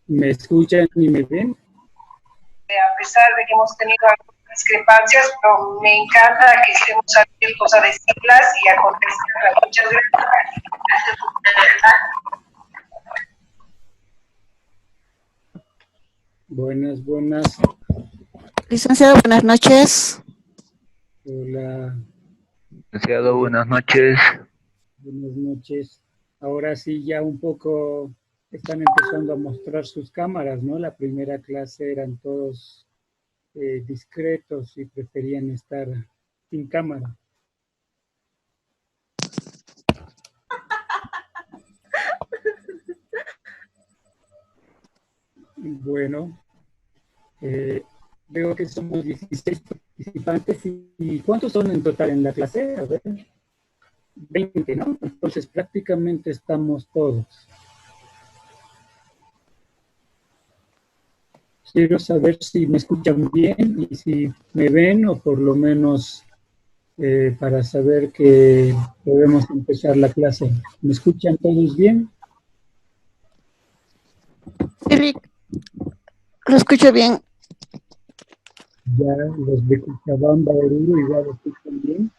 ¿Me escuchan y me ven? A pesar de que hemos tenido algunas discrepancias, pero me encanta que estemos abiertos a decirlas y a contestarlas. Muchas gracias. Buenas, buenas. Licenciado, buenas noches. Hola. Licenciado, buenas noches. Buenas noches. Ahora sí, ya un poco están empezando a mostrar sus cámaras, ¿no? La primera clase eran todos discretos y preferían estar sin cámara. Bueno, veo que somos 16 participantes y ¿cuántos son en total en la clase? A ver, 20, ¿no? Entonces prácticamente estamos todos. Quiero saber si me escuchan bien y si me ven, o por lo menos para saber que podemos empezar la clase. ¿Me escuchan todos bien? Sí, lo escucho bien. Ya los de Cochabamba, Oruro, igual escuchan bien.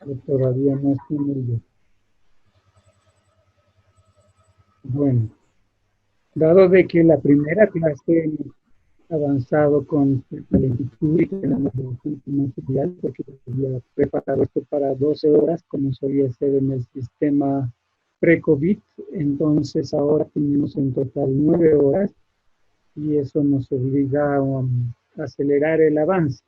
Pero todavía no están ellos. Bueno, dado de que la primera clase hemos avanzado con cierta lentitud y tenemos bastante material, porque había preparado esto para 12 horas, como solía ser en el sistema pre-COVID, entonces ahora tenemos en total 9 horas y eso nos obliga a acelerar el avance.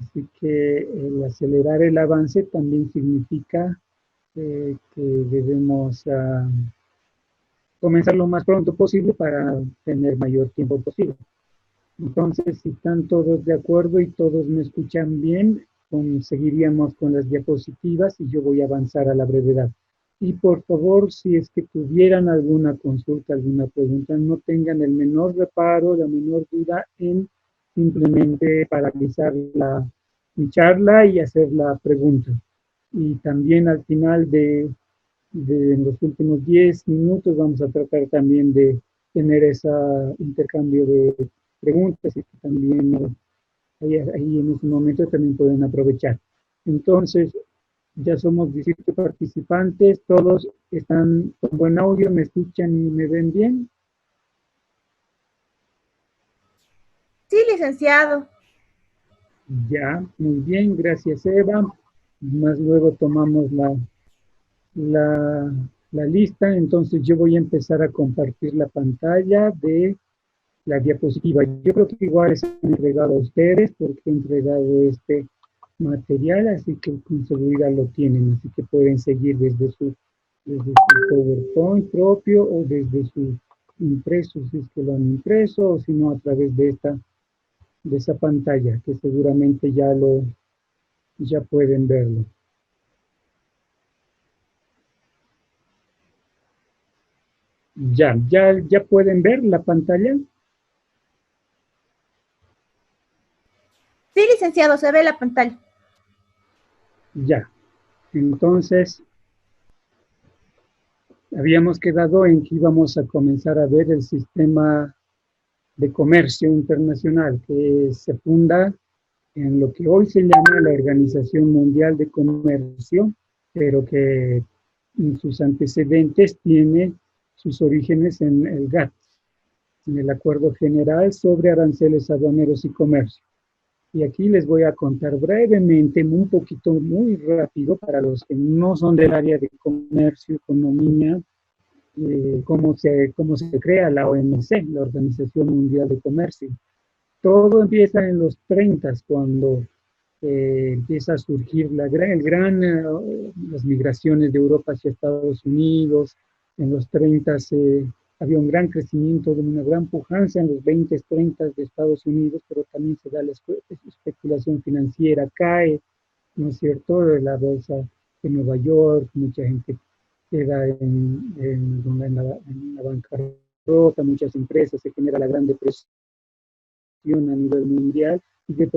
Así que el acelerar el avance también significa que debemos comenzar lo más pronto posible para tener mayor tiempo posible. Entonces, si están todos de acuerdo y todos me escuchan bien, seguiríamos con las diapositivas y yo voy a avanzar a la brevedad. Y por favor, si es que tuvieran alguna consulta, alguna pregunta, no tengan el menor reparo, la menor duda en simplemente paralizar mi charla y hacer la pregunta. Y también al final de los últimos 10 minutos vamos a tratar también de tener ese intercambio de preguntas y que también ahí en ese momento también pueden aprovechar. Entonces, ya somos 17 participantes, todos están con buen audio, me escuchan y me ven bien. Sí, licenciado. Ya, muy bien, gracias Eva. Más luego tomamos la lista, entonces yo voy a empezar a compartir la pantalla de la diapositiva. Yo creo que igual se han entregado a ustedes porque he entregado este material, así que con seguridad lo tienen, así que pueden seguir desde su PowerPoint propio o desde su impreso, si es que lo han impreso, o si no a través de esa pantalla, que seguramente ya pueden verlo. Ya pueden ver la pantalla. Sí, licenciado, se ve la pantalla. Ya. Entonces, habíamos quedado en que íbamos a comenzar a ver el sistema de comercio internacional que se funda en lo que hoy se llama la Organización Mundial de Comercio, pero que en sus antecedentes tiene sus orígenes en el GATT, en el Acuerdo General sobre Aranceles Aduaneros y Comercio. Y aquí les voy a contar brevemente, un poquito, muy rápido, para los que no son del área de comercio, economía, cómo se crea la OMC, la Organización Mundial de Comercio. Todo empieza en los 30, cuando empieza a surgir las migraciones de Europa hacia Estados Unidos. En los 30 había un gran crecimiento, una gran pujanza en los 20, 30 de Estados Unidos, pero también se da la especulación financiera, cae, ¿no es cierto?, de la bolsa de Nueva York, mucha gente queda en la bancarrota, muchas empresas, se genera la gran depresión a nivel mundial y de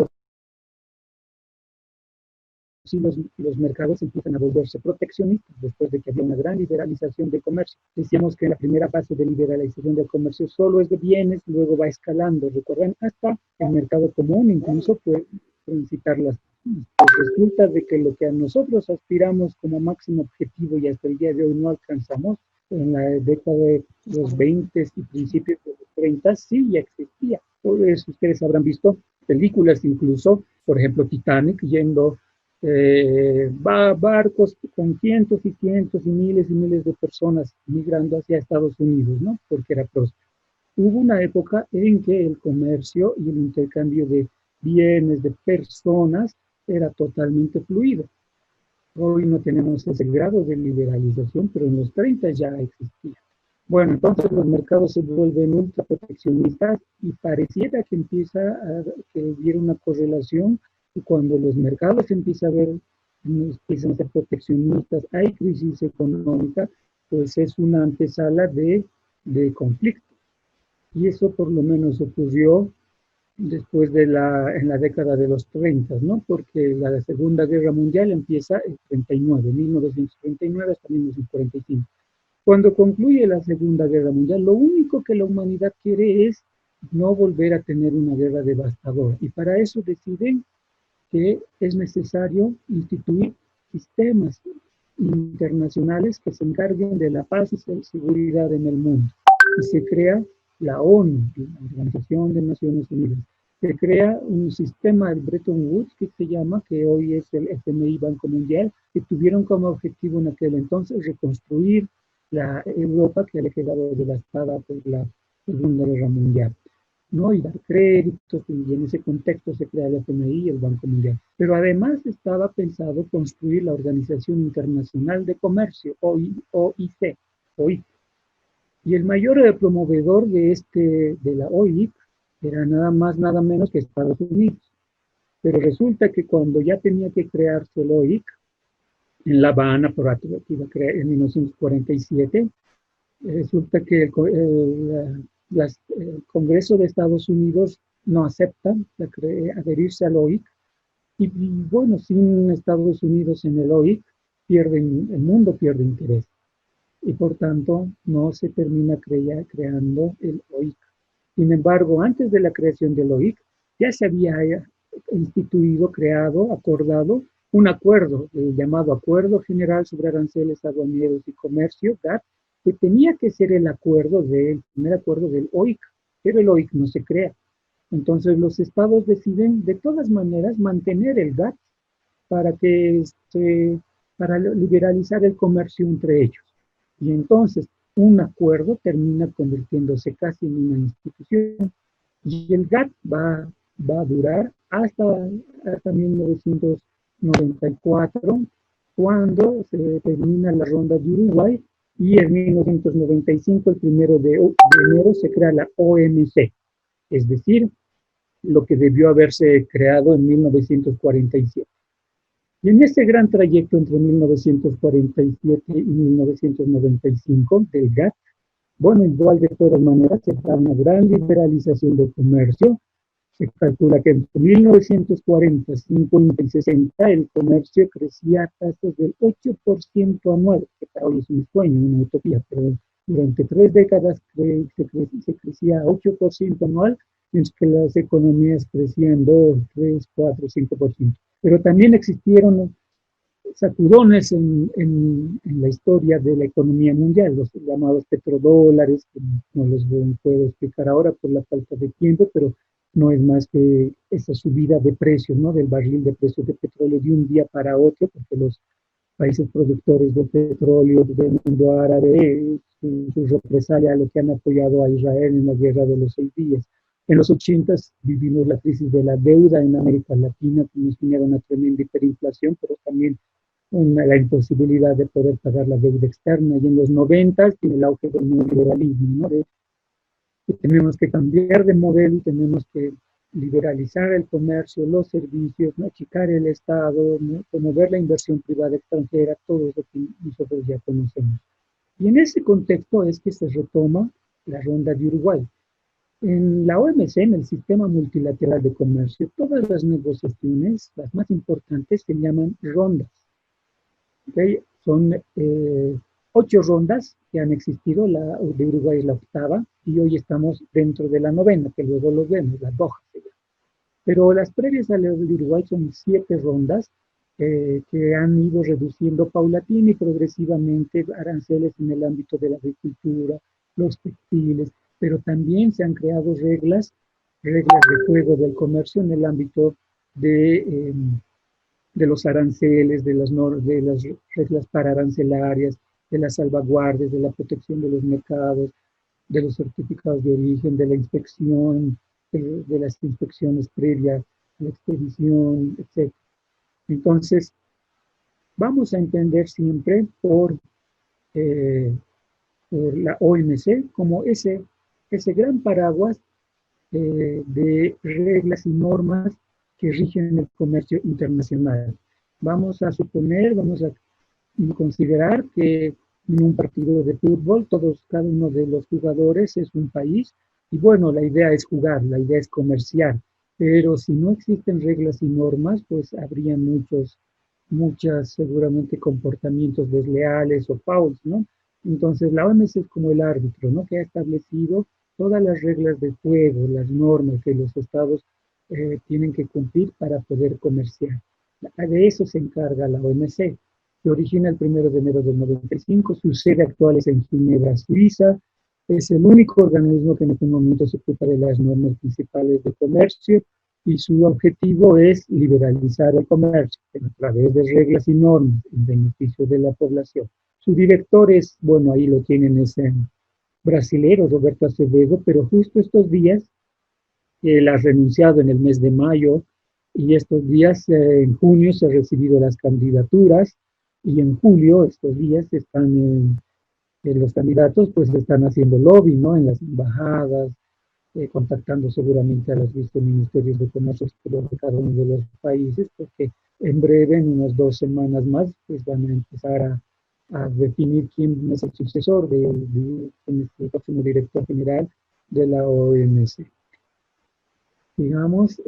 sí los mercados empiezan a volverse proteccionistas después de que había una gran liberalización del comercio. Decíamos que la primera fase de liberalización del comercio solo es de bienes, luego va escalando, recuerdan, hasta el mercado común, incluso pueden citar las. Pues resulta de que lo que a nosotros aspiramos como máximo objetivo y hasta el día de hoy no alcanzamos, en la década de los 20 y principios de los 30 sí ya existía. Por eso ustedes habrán visto películas incluso, por ejemplo Titanic, yendo barcos con cientos y cientos y miles de personas migrando hacia Estados Unidos, ¿no? Porque era próspero. Hubo una época en que el comercio y el intercambio de bienes, de personas, era totalmente fluido. Hoy no tenemos ese grado de liberalización, pero en los 30 ya existía. Bueno, entonces los mercados se vuelven ultra proteccionistas y pareciera que que hubiera una correlación, y cuando los mercados empiezan a ser proteccionistas, hay crisis económica, pues es una antesala de conflicto. Y eso por lo menos ocurrió después en la década de los 30, ¿no? Porque la Segunda Guerra Mundial empieza en 1939 hasta 1945. Cuando concluye la Segunda Guerra Mundial, lo único que la humanidad quiere es no volver a tener una guerra devastadora. Y para eso deciden que es necesario instituir sistemas internacionales que se encarguen de la paz y la seguridad en el mundo. Y se crea la ONU, la Organización de Naciones Unidas. Se crea un sistema, el Bretton Woods, que se llama, que hoy es el FMI, Banco Mundial, que tuvieron como objetivo en aquel entonces reconstruir la Europa que había quedado devastada por la Segunda Guerra Mundial, ¿no? Y dar créditos, y en ese contexto se crea el FMI y el Banco Mundial. Pero además estaba pensado construir la Organización Internacional de Comercio, OIC. Y el mayor promovedor de la OIC era nada más, nada menos que Estados Unidos. Pero resulta que cuando ya tenía que crearse el OIC, en La Habana, que iba a crear en 1947, resulta que el Congreso de Estados Unidos no acepta adherirse al OIC, y bueno, sin Estados Unidos en el OIC, el mundo pierde interés. Y por tanto no se termina creando el OIC. Sin embargo, antes de la creación del OIC, ya se había instituido, creado, acordado un acuerdo, el llamado Acuerdo General sobre Aranceles Aduaneros y Comercio, GATT, que tenía que ser el primer acuerdo del OIC, pero el OIC no se crea. Entonces los estados deciden de todas maneras mantener el GATT para liberalizar el comercio entre ellos. Y entonces un acuerdo termina convirtiéndose casi en una institución. Y el GATT va a durar hasta 1994, cuando se termina la ronda de Uruguay, y en 1995, el 1 de enero, se crea la OMC, es decir, lo que debió haberse creado en 1947. Y en ese gran trayecto entre 1947 y 1995 del GATT, bueno, igual de todas maneras se da una gran liberalización del comercio. Se calcula que entre 1940, 50 y 60 el comercio crecía a tasas del 8% anual, que para hoy es un sueño, una utopía, pero durante 3 décadas se crecía a 8% anual, mientras que las economías crecían 2, 3, 4, 5%. Pero también existieron sacudones en la historia de la economía mundial, los llamados petrodólares, que no los puedo explicar ahora por la falta de tiempo, pero no es más que esa subida de precios, ¿no? Del barril de precios de petróleo de un día para otro, porque los países productores de petróleo del mundo árabe, su represalia a lo que han apoyado a Israel en la guerra de los 6 días. En los 80 vivimos la crisis de la deuda en América Latina, que nos genera una tremenda hiperinflación, pero también la imposibilidad de poder pagar la deuda externa. Y en los 90 tiene el auge del neoliberalismo, ¿no? Que tenemos que cambiar de modelo, tenemos que liberalizar el comercio, los servicios, ¿no? Achicar el Estado, ¿no? Promover la inversión privada extranjera, todo eso que nosotros ya conocemos. Y en ese contexto es que se retoma la ronda de Uruguay. En la OMC, en el Sistema Multilateral de Comercio, todas las negociaciones, las más importantes, se llaman rondas. ¿Okay? Son 8 rondas que han existido, la de Uruguay es la octava, y hoy estamos dentro de la novena, que luego los vemos, la Doha. Pero las previas a la de Uruguay son 7 rondas que han ido reduciendo paulatina y progresivamente aranceles en el ámbito de la agricultura, los textiles, pero también se han creado reglas de juego del comercio en el ámbito de los aranceles, de las reglas pararancelarias, de las salvaguardias, de la protección de los mercados, de los certificados de origen, de la inspección, de las inspecciones previas, la expedición, etc. Entonces, vamos a entender siempre por la OMC como ese gran paraguas de reglas y normas que rigen el comercio internacional. Vamos a suponer, vamos a considerar que en un partido de fútbol, cada uno de los jugadores es un país, y bueno, la idea es jugar, la idea es comerciar, pero si no existen reglas y normas, pues habría muchas seguramente comportamientos desleales o fouls, ¿no? Entonces la OMS es como el árbitro, ¿no? Que ha establecido todas las reglas de juego, las normas que los estados tienen que cumplir para poder comerciar. De eso se encarga la OMC. Se origina el 1 de enero del 95, su sede actual es en Ginebra, Suiza. Es el único organismo que en este momento se ocupa de las normas principales de comercio y su objetivo es liberalizar el comercio a través de reglas y normas en beneficio de la población. Su director es, bueno, ahí lo tienen, es brasilero, Roberto Acevedo, pero justo estos días, él ha renunciado en el mes de mayo, y estos días, en junio, se han recibido las candidaturas, y en julio, estos días, están los candidatos, pues están haciendo lobby, ¿no? En las embajadas, contactando seguramente a los viceministerios de comercio de cada uno de los países, porque en breve, en unas 2 semanas más, pues van a empezar a definir quién es el sucesor de el próximo director general de la OMC. Digamos,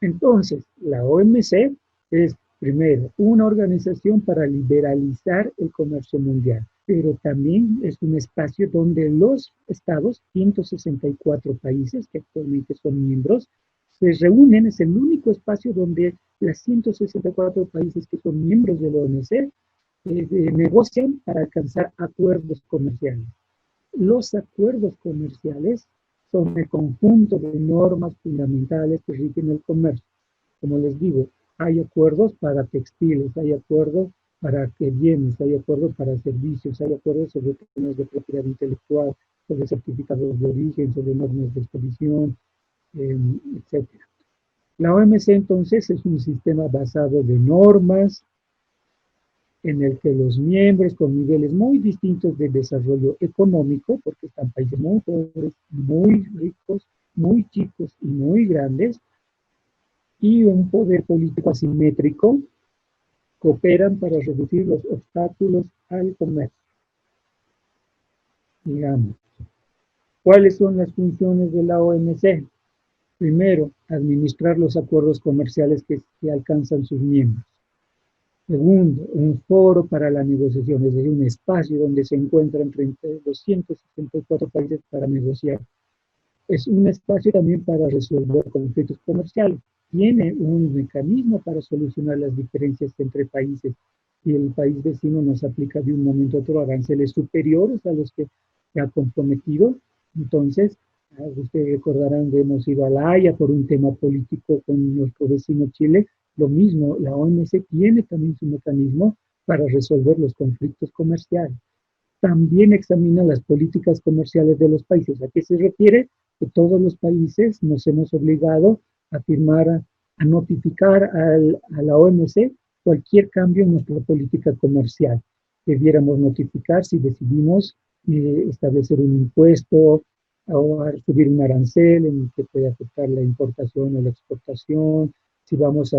entonces, la OMC es, primero, una organización para liberalizar el comercio mundial, pero también es un espacio donde los estados, 164 países que actualmente son miembros, se reúnen, es el único espacio donde los 164 países que son miembros de la OMC negocian para alcanzar acuerdos comerciales. Los acuerdos comerciales son el conjunto de normas fundamentales que rigen el comercio. Como les digo, hay acuerdos para textiles, hay acuerdos para bienes, hay acuerdos para servicios, hay acuerdos sobre temas de propiedad intelectual, sobre certificados de origen, sobre normas de expedición, etc. La OMC entonces es un sistema basado de normas, en el que los miembros con niveles muy distintos de desarrollo económico, porque están países muy pobres, muy ricos, muy chicos y muy grandes, y un poder político asimétrico, cooperan para reducir los obstáculos al comercio. Digamos, ¿cuáles son las funciones de la OMC? Primero, administrar los acuerdos comerciales que alcanzan sus miembros. Segundo, un foro para la negociación, es decir, un espacio donde se encuentran 264 países para negociar. Es un espacio también para resolver conflictos comerciales. Tiene un mecanismo para solucionar las diferencias entre países. Si el país vecino nos aplica de un momento a otro aranceles superiores a los que se ha comprometido, entonces, ustedes recordarán que hemos ido a La Haya por un tema político con nuestro vecino Chile. Lo mismo, la OMC tiene también su mecanismo para resolver los conflictos comerciales. También examina las políticas comerciales de los países. ¿A qué se refiere? Que todos los países nos hemos obligado a firmar, a notificar a la OMC cualquier cambio en nuestra política comercial. Debiéramos notificar si decidimos establecer un impuesto o subir un arancel en el que puede afectar la importación o la exportación, si vamos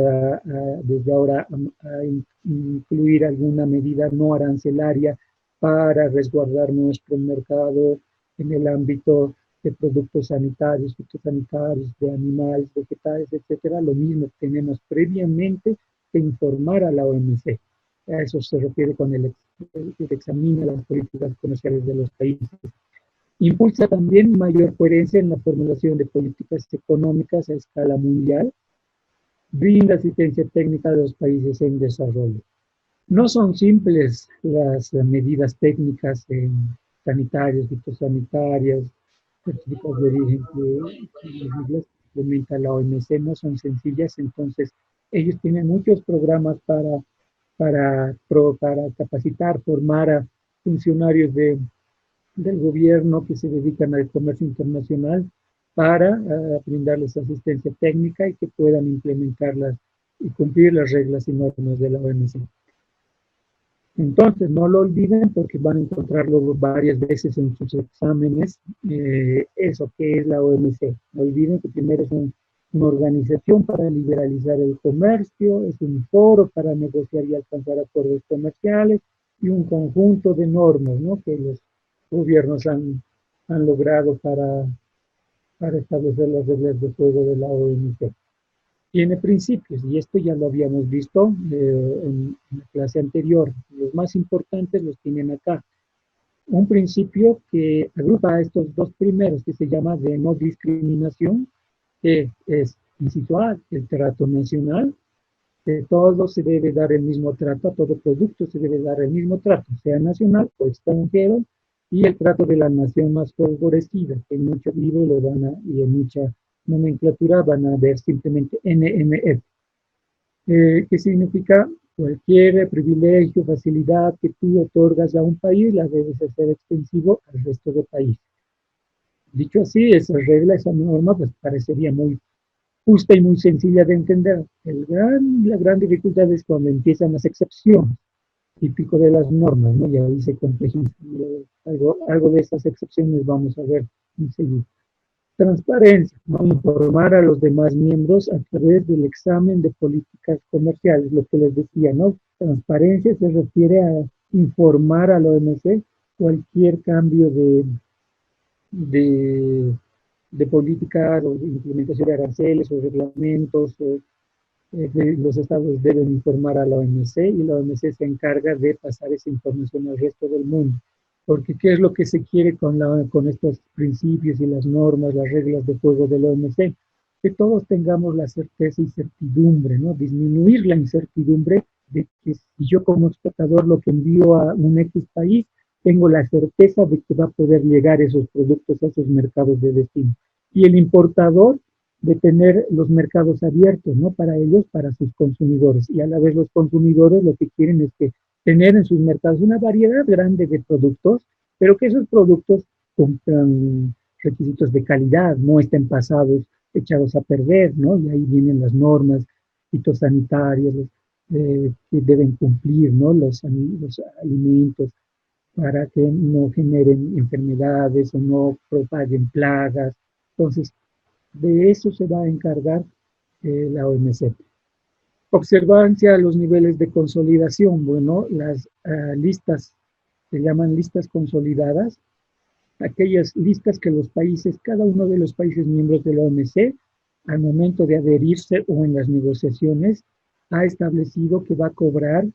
desde ahora a incluir alguna medida no arancelaria para resguardar nuestro mercado en el ámbito de productos sanitarios, fitosanitarios, de animales, vegetales, etcétera, lo mismo tenemos previamente que informar a la OMC. A eso se refiere con el que examina las políticas comerciales de los países. Impulsa también mayor coherencia en la formulación de políticas económicas a escala mundial. Brinda asistencia técnica a los países en desarrollo. No son simples las medidas técnicas sanitarias, fitosanitarias, certificados de origen que implementa la OMC, no son sencillas, entonces ellos tienen muchos programas para capacitar, formar a funcionarios del gobierno que se dedican al comercio internacional para brindarles asistencia técnica y que puedan implementarlas y cumplir las reglas y normas de la OMC. Entonces, no lo olviden porque van a encontrarlo varias veces en sus exámenes, eso que es la OMC. No olviden que primero es una organización para liberalizar el comercio, es un foro para negociar y alcanzar acuerdos comerciales y un conjunto de normas, ¿no?, que los gobiernos han logrado para establecer las reglas de juego de la OMC. Tiene principios, y esto ya lo habíamos visto en la clase anterior. Los más importantes los tienen acá. Un principio que agrupa a estos dos primeros, que se llama de no discriminación, que es, inciso A, el trato nacional, que todo se debe dar el mismo trato, a todo producto se debe dar el mismo trato, sea nacional o extranjero, y el trato de la nación más favorecida, que en muchos libros lo van y en mucha nomenclatura van a ver simplemente NMF, que significa cualquier privilegio, facilidad que tú otorgas a un país, la debes hacer extensivo al resto del país. Dicho así, esa regla, esa norma, pues parecería muy justa y muy sencilla de entender. La gran dificultad es cuando empiezan las excepciones, típico de las normas, ¿no? Y ahí se complejiza. Algo de esas excepciones vamos a ver enseguida. Transparencia, ¿no? Informar a los demás miembros a través del examen de políticas comerciales, lo que les decía, ¿no? Transparencia se refiere a informar a la OMC cualquier cambio de política o de implementación de aranceles o reglamentos. Los estados deben informar a la OMC y la OMC se encarga de pasar esa información al resto del mundo. Porque ¿qué es lo que se quiere con estos principios y las normas, las reglas de juego de la OMC? Que todos tengamos la certeza y certidumbre, ¿no? Disminuir la incertidumbre de que si yo como exportador lo que envío a un X país, tengo la certeza de que va a poder llegar esos productos a esos mercados de destino. Y el importador de tener los mercados abiertos, ¿no? Para ellos, para sus consumidores. Y a la vez los consumidores lo que quieren es que tener en sus mercados una variedad grande de productos, pero que esos productos cumplan requisitos de calidad, no estén pasados, echados a perder, ¿no? Y ahí vienen las normas fitosanitarias que deben cumplir, ¿no? Los alimentos para que no generen enfermedades o no propaguen plagas. Entonces, de eso se va a encargar la OMC. Observancia a los niveles de consolidación. Bueno, las listas se llaman listas consolidadas, aquellas listas que los países, cada uno de los países miembros de la OMC, al momento de adherirse o en las negociaciones, ha establecido que va a cobrar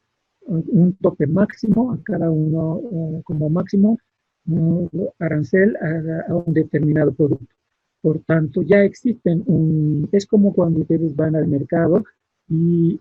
un tope máximo a cada uno, como máximo, arancel a un determinado producto. Por tanto, ya existen es como cuando ustedes van al mercado y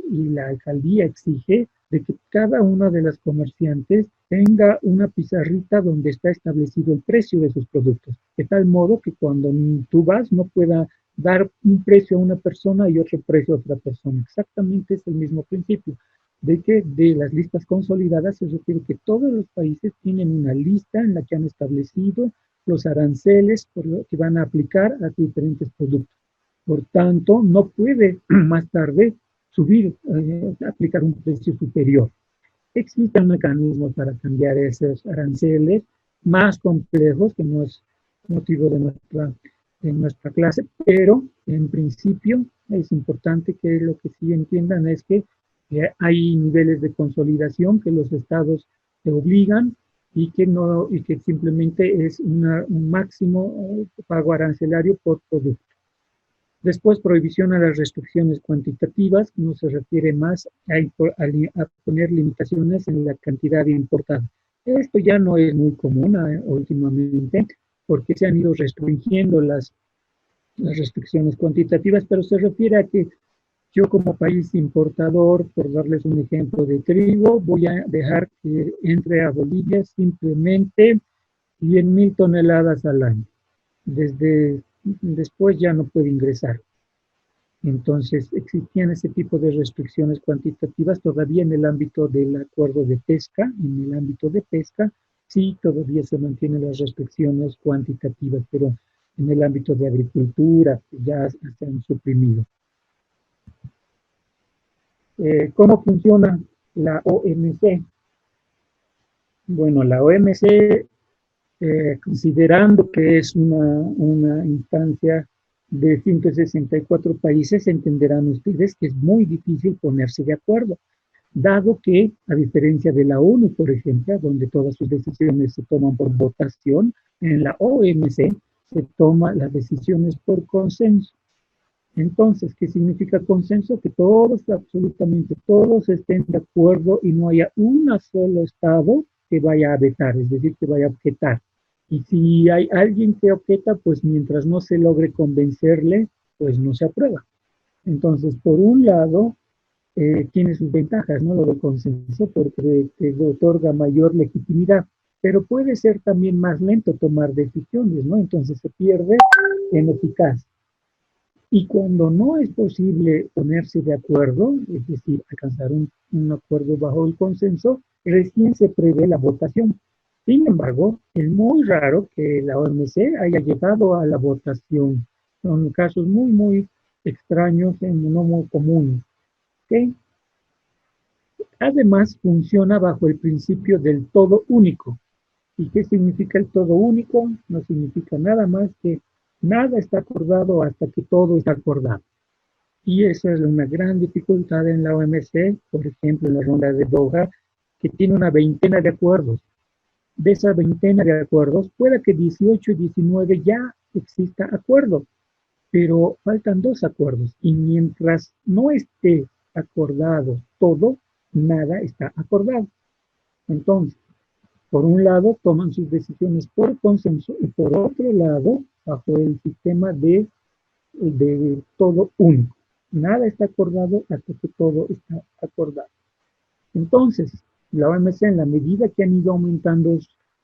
la alcaldía exige de que cada una de las comerciantes tenga una pizarrita donde está establecido el precio de sus productos, de tal modo que cuando tú vas no pueda dar un precio a una persona y otro precio a otra persona. Exactamente es el mismo principio, de que de las listas consolidadas se refiere que todos los países tienen una lista en la que han establecido los aranceles que van a aplicar a diferentes productos. Por tanto, no puede más tarde aplicar un precio superior. Existen mecanismos para cambiar esos aranceles más complejos, que no es motivo de nuestra clase, pero en principio es importante que lo que sí entiendan es que hay niveles de consolidación que los estados te obligan y que simplemente es un máximo pago arancelario por producto. Después, prohibición a las restricciones cuantitativas, no se refiere más a poner limitaciones en la cantidad importada. Esto ya no es muy común últimamente, porque se han ido restringiendo las restricciones cuantitativas, pero se refiere a que yo como país importador, por darles un ejemplo de trigo, voy a dejar que entre a Bolivia simplemente 100.000 toneladas al año. Después ya no puede ingresar. Entonces existían ese tipo de restricciones cuantitativas todavía en el ámbito del acuerdo de pesca. En el ámbito de pesca sí todavía se mantienen las restricciones cuantitativas, pero en el ámbito de agricultura ya se han suprimido. ¿Cómo funciona la OMC? Bueno, la OMC, considerando que es una instancia de 164 países, entenderán ustedes que es muy difícil ponerse de acuerdo, dado que, a diferencia de la ONU, por ejemplo, donde todas sus decisiones se toman por votación, en la OMC se toman las decisiones por consenso. Entonces, ¿qué significa consenso? Que todos, absolutamente todos, estén de acuerdo y no haya un solo Estado que vaya a vetar, es decir, que vaya a objetar. Y si hay alguien que objeta, pues mientras no se logre convencerle, pues no se aprueba. Entonces, por un lado, tiene sus ventajas, ¿no? Lo del consenso, porque te otorga mayor legitimidad, pero puede ser también más lento tomar decisiones, ¿no? Entonces se pierde en eficacia. Y cuando no es posible ponerse de acuerdo, es decir, alcanzar un acuerdo bajo el consenso, recién se prevé la votación. Sin embargo, es muy raro que la OMC haya llegado a la votación. Son casos muy, muy extraños y no muy comunes. ¿Okay? Además, funciona bajo el principio del todo único. ¿Y qué significa el todo único? No significa nada más que nada está acordado hasta que todo está acordado. Y esa es una gran dificultad en la OMC, por ejemplo, en la ronda de Doha, que tiene una veintena de acuerdos. De esa veintena de acuerdos, puede que 18 y 19 ya exista acuerdo, pero faltan 2 acuerdos. Y mientras no esté acordado todo, nada está acordado. Entonces, por un lado, toman sus decisiones por consenso y por otro lado, bajo el sistema de todo único. Nada está acordado hasta que todo está acordado. Entonces, la OMC, en la medida que han ido aumentando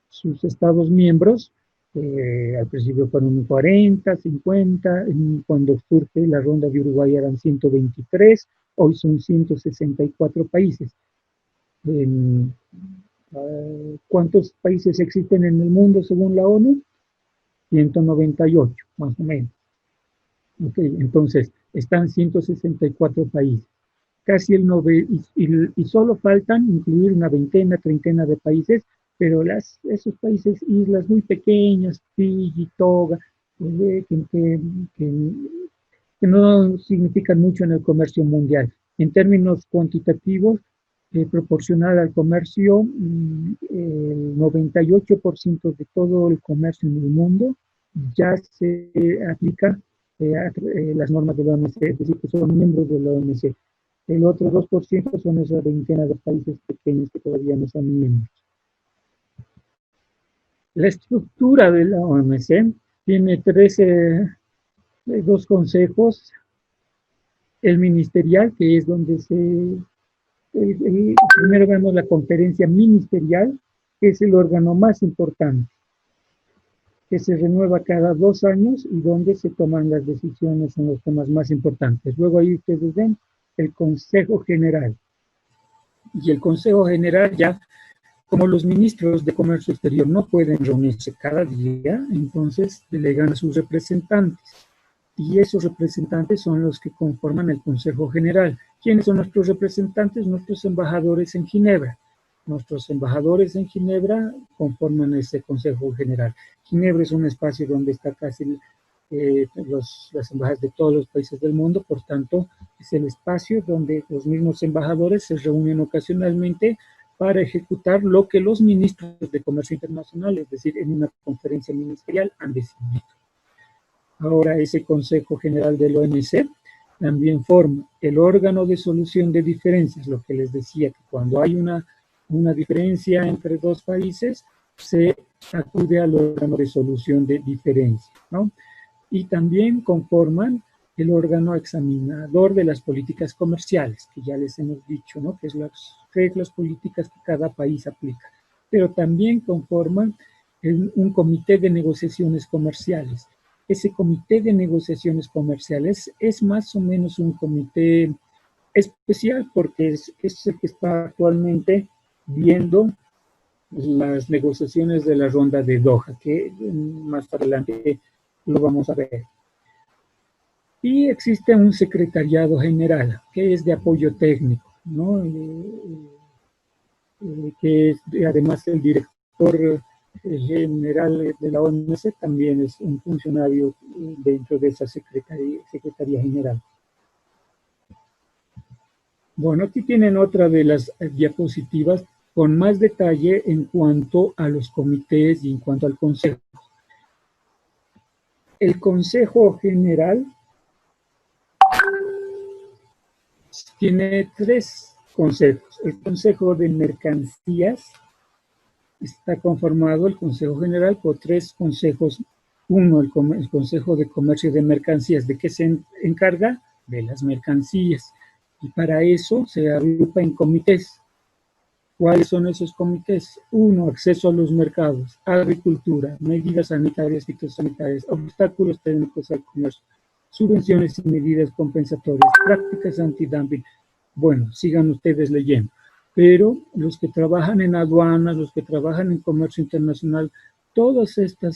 sus estados miembros, al principio fueron 40, 50, cuando surge la ronda de Uruguay eran 123, hoy son 164 países. ¿Cuántos países existen en el mundo según la ONU? 198, más o menos. Okay, entonces, están 164 países. Casi y solo faltan incluir una veintena, treintena de países, pero esos países, islas muy pequeñas, Fiji, Toga, que no significan mucho en el comercio mundial. En términos cuantitativos, proporcional al comercio, el 98% de todo el comercio en el mundo ya se aplica las normas de la OMC, es decir, que son miembros de la OMC. El otro 2% son esa veintena de países pequeños que todavía no son miembros. La estructura de la OMC tiene 2 consejos. El ministerial, que es donde primero vemos la conferencia ministerial, que es el órgano más importante, que se renueva cada 2 años y donde se toman las decisiones en los temas más importantes. Luego ahí ustedes ven el Consejo General. Y el Consejo General ya, como los ministros de Comercio Exterior no pueden reunirse cada día, entonces delegan a sus representantes. Y esos representantes son los que conforman el Consejo General. ¿Quiénes son nuestros representantes? Nuestros embajadores en Ginebra. Nuestros embajadores en Ginebra conforman ese Consejo General. Ginebra es un espacio donde está casi las embajadas de todos los países del mundo, por tanto, es el espacio donde los mismos embajadores se reúnen ocasionalmente para ejecutar lo que los ministros de Comercio Internacional, es decir, en una conferencia ministerial, han decidido. Ahora, ese Consejo General del OMC también forma el órgano de solución de diferencias, lo que les decía, que cuando hay una diferencia entre dos países, se acude al órgano de solución de diferencias, ¿no? Y también conforman el órgano examinador de las políticas comerciales, que ya les hemos dicho, ¿no? Que es las reglas políticas que cada país aplica. Pero también conforman un comité de negociaciones comerciales. Ese comité de negociaciones comerciales es más o menos un comité especial porque es el que está actualmente viendo las negociaciones de la ronda de Doha, que más adelante lo vamos a ver. Y existe un secretariado general, que es de apoyo técnico, ¿no? Que es además el director general de la OMC, también es un funcionario dentro de esa Secretaría General. Bueno, aquí tienen otra de las diapositivas con más detalle en cuanto a los comités y en cuanto al consejo. El Consejo General tiene tres consejos. El Consejo de Mercancías está conformado, el Consejo General, por tres consejos. Uno, el Consejo de Comercio de Mercancías. ¿De qué se encarga? De las mercancías. Y para eso se agrupa en comités. ¿Cuáles son esos comités? Uno, acceso a los mercados, agricultura, medidas sanitarias, fitosanitarias, obstáculos técnicos al comercio, subvenciones y medidas compensatorias, prácticas antidumping. Bueno, sigan ustedes leyendo. Pero los que trabajan en aduanas, los que trabajan en comercio internacional, todas esta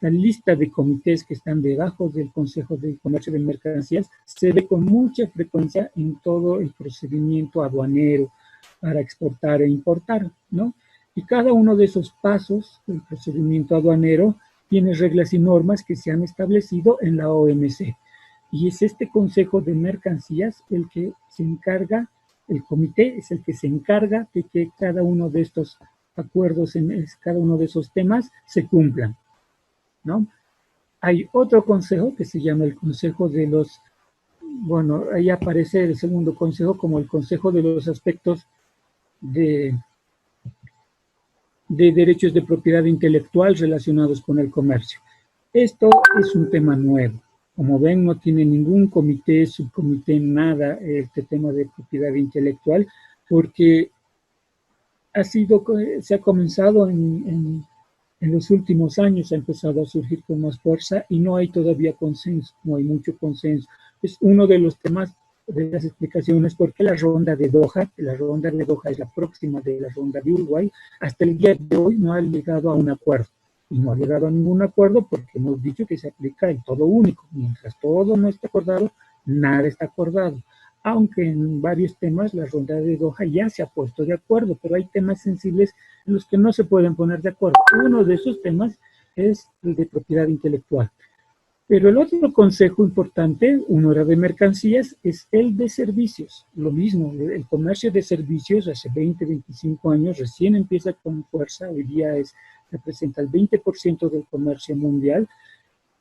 lista de comités que están debajo del Consejo de Comercio de Mercancías se ve con mucha frecuencia en todo el procedimiento aduanero para exportar e importar, ¿no? Y cada uno de esos pasos del procedimiento aduanero tiene reglas y normas que se han establecido en la OMC. Y es este Consejo de Mercancías el que se encarga, el comité es el que se encarga de que cada uno de estos acuerdos, cada uno de esos temas se cumplan, ¿no? Hay otro consejo que se llama el Consejo de los, bueno, ahí aparece el segundo consejo como el Consejo de los aspectos de derechos de propiedad intelectual relacionados con el comercio. Esto es un tema nuevo. Como ven, no tiene ningún comité, subcomité, nada, este tema de propiedad intelectual, porque se ha comenzado en los últimos años, ha empezado a surgir con más fuerza y no hay todavía consenso, no hay mucho consenso. Es uno de los temas de las explicaciones por qué la ronda de Doha es la próxima de la ronda de Uruguay, hasta el día de hoy no ha llegado a un acuerdo. Y no ha llegado a ningún acuerdo porque hemos dicho que se aplica el todo único. Mientras todo no esté acordado, nada está acordado. Aunque en varios temas la ronda de Doha ya se ha puesto de acuerdo, pero hay temas sensibles en los que no se pueden poner de acuerdo. Uno de esos temas es el de propiedad intelectual. Pero el otro consejo importante, uno era de mercancías, es el de servicios. Lo mismo, el comercio de servicios hace 20, 25 años recién empieza con fuerza, hoy día representa el 20% del comercio mundial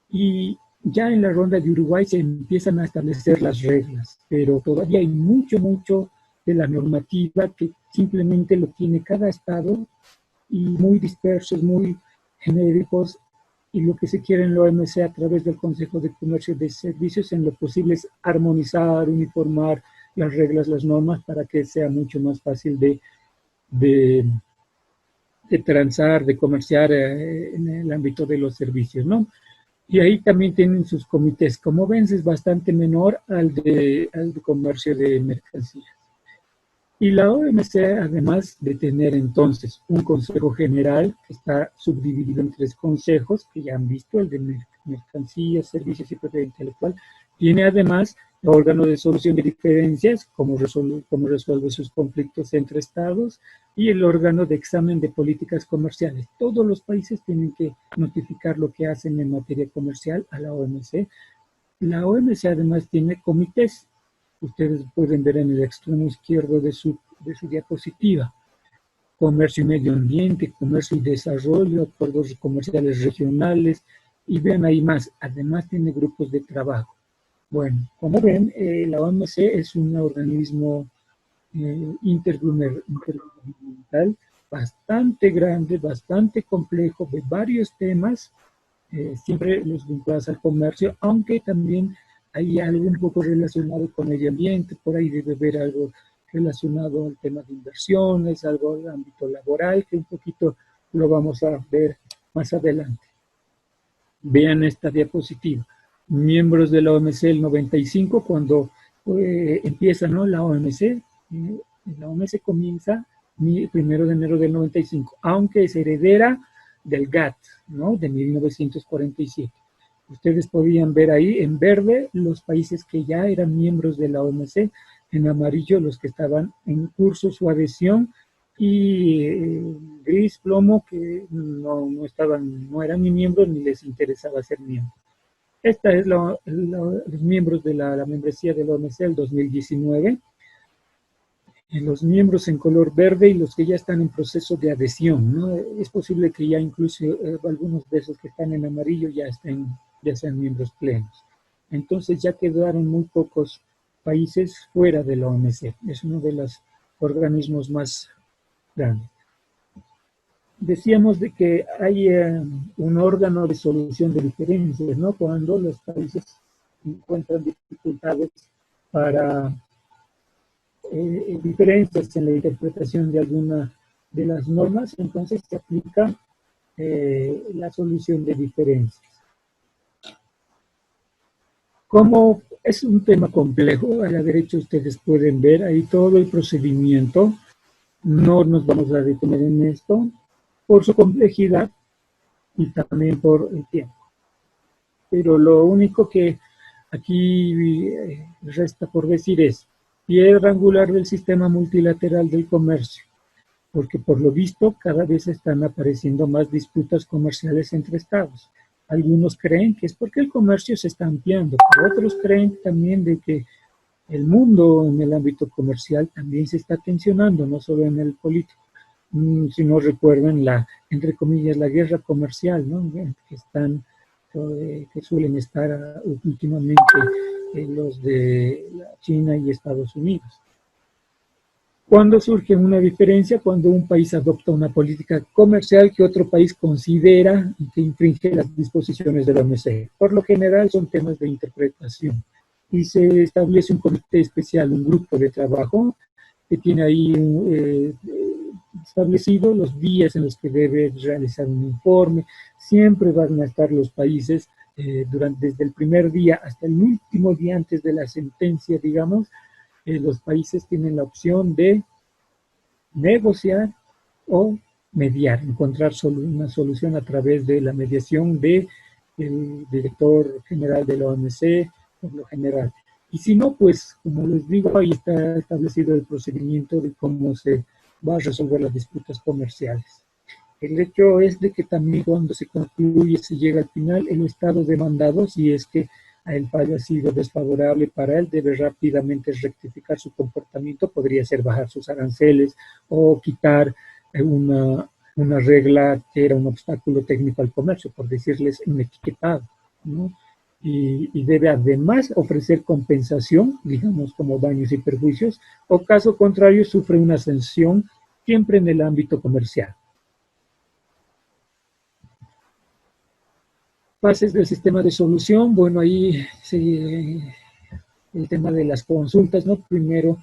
y ya en la ronda de Uruguay se empiezan a establecer las reglas, pero todavía hay mucho de la normativa que simplemente lo tiene cada estado y muy dispersos, muy genéricos. Y lo que se quiere en la OMC a través del Consejo de Comercio de Servicios en lo posible es armonizar, uniformar las reglas, las normas para que sea mucho más fácil de transar, de comerciar en el ámbito de los servicios, ¿no? Y ahí también tienen sus comités. Como ven, es bastante menor al de comercio de mercancías. Y la OMC, además de tener entonces un Consejo General que está subdividido en tres consejos, que ya han visto, el de mercancías, servicios y propiedad intelectual, tiene además el órgano de solución de diferencias, cómo resuelve sus conflictos entre estados, y el órgano de examen de políticas comerciales. Todos los países tienen que notificar lo que hacen en materia comercial a la OMC. La OMC además tiene comités. Ustedes pueden ver en el extremo izquierdo de su de su diapositiva. Comercio y medio ambiente, comercio y desarrollo, acuerdos comerciales regionales, y vean ahí más. Además tiene grupos de trabajo. Bueno, como ven, la OMC es un organismo intergubernamental bastante grande, bastante complejo, de varios temas, siempre los vinculados al comercio, aunque también hay algo un poco relacionado con el medio ambiente, por ahí debe haber algo relacionado al tema de inversiones, algo al ámbito laboral, que un poquito lo vamos a ver más adelante. Vean esta diapositiva. Miembros de la OMC el 95, cuando empieza, ¿no?, la OMC. La OMC comienza el 1 de enero del 95, aunque es heredera del GATT, ¿no?, de 1947. Ustedes podían ver ahí en verde los países que ya eran miembros de la OMC, en amarillo los que estaban en curso su adhesión, y gris plomo que no eran ni miembros ni les interesaba ser miembros. Esta es los miembros de la membresía de la OMC del 2019. Los miembros en color verde y los que ya están en proceso de adhesión, ¿no? Es posible que ya incluso algunos de esos que están en amarillo ya sean miembros plenos. Entonces ya quedaron muy pocos países fuera de la OMC. Es uno de los organismos más grandes. Decíamos de que hay un órgano de solución de diferencias, ¿no? Cuando los países encuentran dificultades para diferencias en la interpretación de alguna de las normas, entonces se aplica la solución de diferencias. Como es un tema complejo, a la derecha ustedes pueden ver ahí todo el procedimiento. No nos vamos a detener en esto por su complejidad y también por el tiempo. Pero lo único que aquí resta por decir es piedra angular del sistema multilateral del comercio, porque por lo visto cada vez están apareciendo más disputas comerciales entre estados. Algunos creen que es porque el comercio se está ampliando, pero otros creen también de que el mundo en el ámbito comercial también se está tensionando, no solo en el político. Si no recuerdan entre comillas, la guerra comercial, ¿no?, que suelen estar últimamente los de China y Estados Unidos. ¿Cuándo surge una diferencia? Cuando un país adopta una política comercial que otro país considera que infringe las disposiciones de la OMC. Por lo general son temas de interpretación y se establece un comité especial, un grupo de trabajo que tiene ahí establecido los días en los que debe realizar un informe. Siempre van a estar los países desde el primer día hasta el último día antes de la sentencia, digamos. Los países tienen la opción de negociar o mediar, encontrar una solución a través de la mediación del director general de la OMC, por lo general. Y si no, pues, como les digo, ahí está establecido el procedimiento de cómo se va a resolver las disputas comerciales. El hecho es de que también cuando se concluye, se llega al final, el estado demandado, si es que el fallo ha sido desfavorable para él, debe rápidamente rectificar su comportamiento. Podría ser bajar sus aranceles o quitar una regla que era un obstáculo técnico al comercio, por decirles un etiquetado, ¿no? Y debe además ofrecer compensación, digamos como daños y perjuicios, o caso contrario sufre una sanción siempre en el ámbito comercial. Fases del sistema de solución, bueno, ahí el tema de las consultas, ¿no? Primero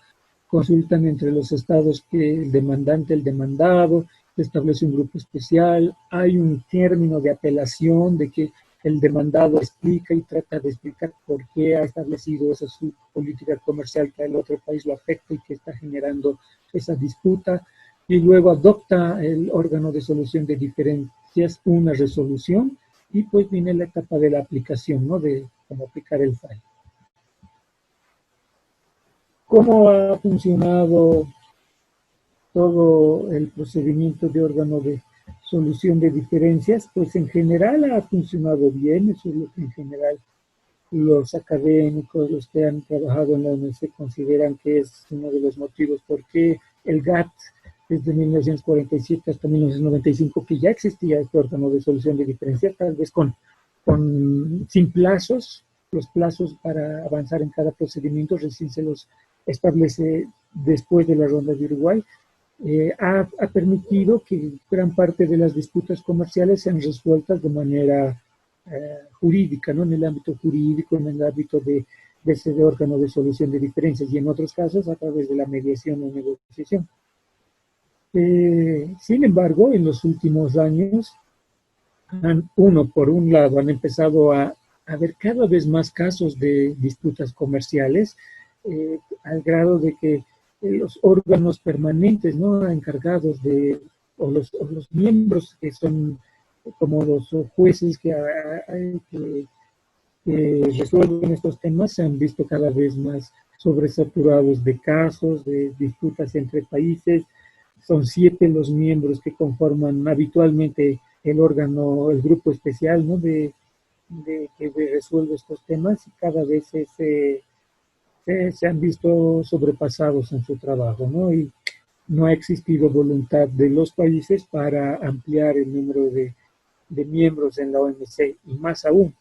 consultan entre los estados que el demandante, el demandado, se establece un grupo especial, hay un término de apelación de que el demandado explica y trata de explicar por qué ha establecido esa su política comercial que al otro país lo afecta y que está generando esa disputa, y luego adopta el órgano de solución de diferencias una resolución, y pues viene la etapa de la aplicación, ¿no?, de cómo aplicar el fallo. ¿Cómo ha funcionado todo el procedimiento de órgano de solución de diferencias? Pues en general ha funcionado bien. Eso es lo que en general los académicos, los que han trabajado en la OMC, consideran que es uno de los motivos por qué el GATT desde 1947 hasta 1995, que ya existía este órgano de solución de diferencias, tal vez sin plazos. Los plazos para avanzar en cada procedimiento recién se los establece después de la ronda de Uruguay. Ha permitido que gran parte de las disputas comerciales sean resueltas de manera jurídica, ¿no? En el ámbito jurídico, en el ámbito de ese órgano de solución de diferencias, y en otros casos a través de la mediación o negociación. Sin embargo, en los últimos años, por un lado, han empezado a haber cada vez más casos de disputas comerciales, al grado de que los órganos permanentes, ¿no?, encargados o los miembros que son como los jueces que resuelven estos temas, se han visto cada vez más sobresaturados de casos, de disputas entre países. Son 7 los miembros que conforman habitualmente el órgano, el grupo especial, ¿no?, que resuelve estos temas, y cada vez se han visto sobrepasados en su trabajo, ¿no? Y no ha existido voluntad de los países para ampliar el número de miembros en la OMC, y más aún.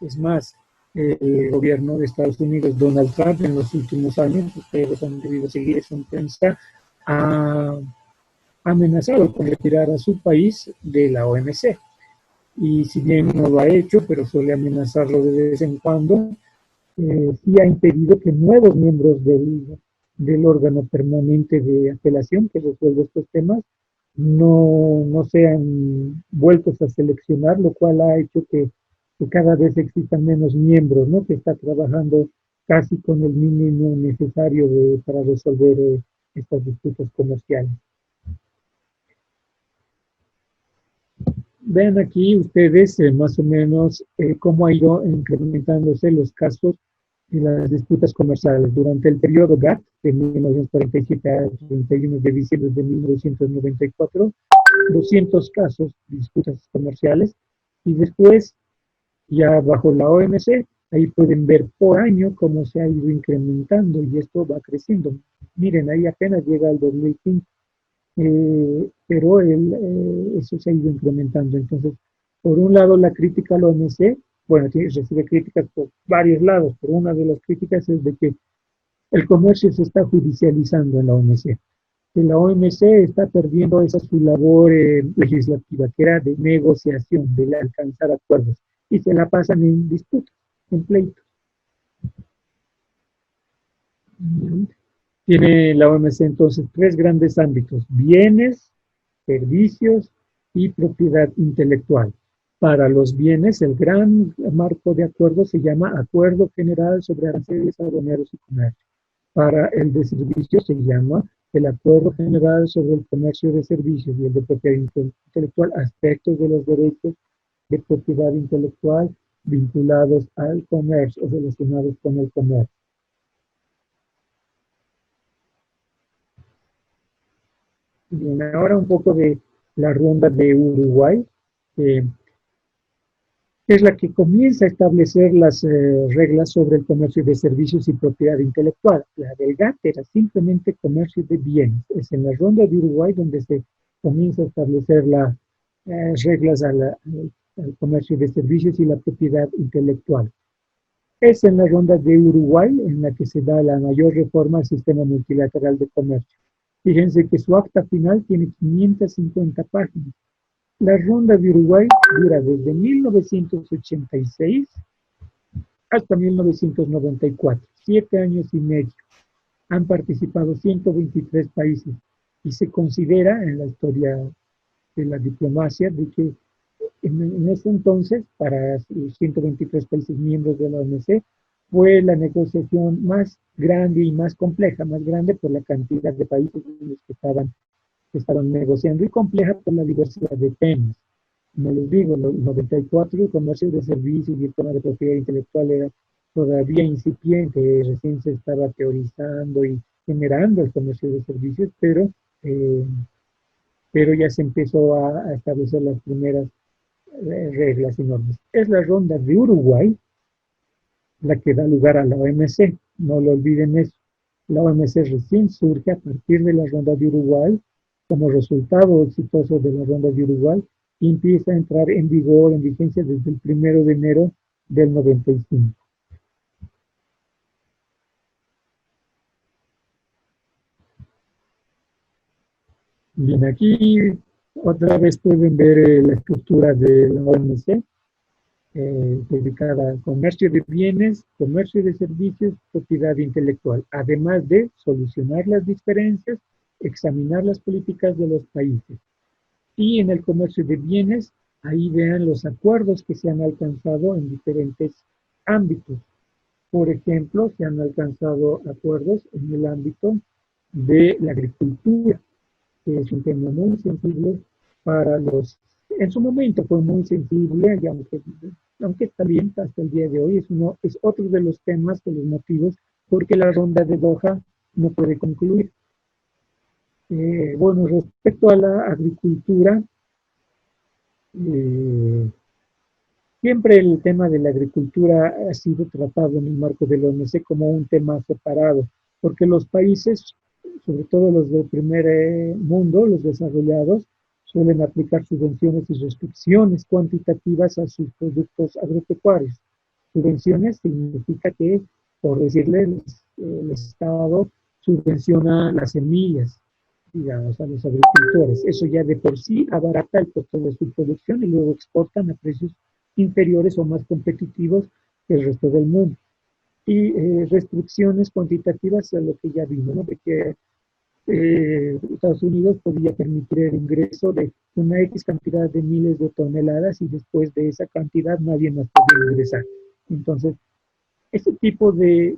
Es más, el gobierno de Estados Unidos, Donald Trump, en los últimos años, ustedes han debido seguir eso en prensa, ha amenazado con retirar a su país de la OMC. Y si bien no lo ha hecho, pero suele amenazarlo de vez en cuando, sí ha impedido que nuevos miembros del órgano permanente de apelación que resuelve estos temas no sean vueltos a seleccionar, lo cual ha hecho que cada vez existan menos miembros, ¿no?, que está trabajando casi con el mínimo necesario para resolver estas disputas comerciales. Vean aquí ustedes más o menos cómo ha ido incrementándose los casos de las disputas comerciales. Durante el periodo GATT, de 1947 a 31 de diciembre de 1994, 200 casos de disputas comerciales, y después, ya bajo la OMC, ahí pueden ver por año cómo se ha ido incrementando, y esto va creciendo. Miren, ahí apenas llega al 2005. Pero eso se ha ido incrementando. Entonces, por un lado, la crítica a la OMC, bueno, recibe críticas por varios lados, pero una de las críticas es de que el comercio se está judicializando en la OMC, que la OMC está perdiendo esa su labor legislativa, que era de negociación, de alcanzar acuerdos, y se la pasan en disputas, en pleitos. Tiene la OMC entonces 3 grandes ámbitos: bienes, servicios y propiedad intelectual. Para los bienes, el gran marco de acuerdo se llama Acuerdo General sobre Aranceles Aduaneros y Comercio. Para el de servicios se llama el Acuerdo General sobre el Comercio de Servicios, y el de propiedad intelectual, aspectos de los derechos de propiedad intelectual vinculados al comercio o relacionados con el comercio. Bien, ahora un poco de la ronda de Uruguay, es la que comienza a establecer las reglas sobre el comercio de servicios y propiedad intelectual. La del GATT era simplemente comercio de bienes. Es en la ronda de Uruguay donde se comienza a establecer las reglas al comercio de servicios y la propiedad intelectual. Es en la ronda de Uruguay en la que se da la mayor reforma al sistema multilateral de comercio. Fíjense que su acta final tiene 550 páginas. La ronda de Uruguay dura desde 1986 hasta 1994, 7 años y medio. Han participado 123 países, y se considera en la historia de la diplomacia de que en ese entonces, para los 123 países miembros de la OMC, fue la negociación más grande y más compleja, más grande por la cantidad de países en los que estaban negociando, y compleja por la diversidad de temas. Como les digo, en el 94 el comercio de servicios y el tema de propiedad intelectual era todavía incipiente, recién se estaba teorizando y generando el comercio de servicios, pero ya se empezó a establecer las primeras reglas y normas. Es la ronda de Uruguay la que da lugar a la OMC, no lo olviden eso. La OMC recién surge a partir de la ronda de Uruguay, como resultado exitoso de la ronda de Uruguay, y empieza a entrar en vigor, en vigencia desde el 1 de enero del 95. Bien, aquí otra vez pueden ver la estructura de la OMC, dedicada al comercio de bienes, comercio de servicios, propiedad intelectual, además de solucionar las diferencias, examinar las políticas de los países. Y en el comercio de bienes, ahí vean los acuerdos que se han alcanzado en diferentes ámbitos. Por ejemplo, se han alcanzado acuerdos en el ámbito de la agricultura, que es un tema muy sensible para los... En su momento fue muy sensible, y aunque está bien hasta el día de hoy, es otro de los temas, de los motivos, porque la ronda de Doha no puede concluir. Bueno, respecto a la agricultura, siempre el tema de la agricultura ha sido tratado en el marco de la OMC como un tema separado, porque los países, sobre todo los del primer mundo, los desarrollados, suelen aplicar subvenciones y restricciones cuantitativas a sus productos agropecuarios. Subvenciones significa que, por decirle, el Estado subvenciona las semillas, digamos, a los agricultores. Eso ya de por sí abarata el costo de su producción y luego exportan a precios inferiores o más competitivos que el resto del mundo. Y restricciones cuantitativas a lo que ya vimos, ¿no? De que Estados Unidos podía permitir el ingreso de una X cantidad de miles de toneladas y después de esa cantidad nadie más podía ingresar. Entonces, ese tipo de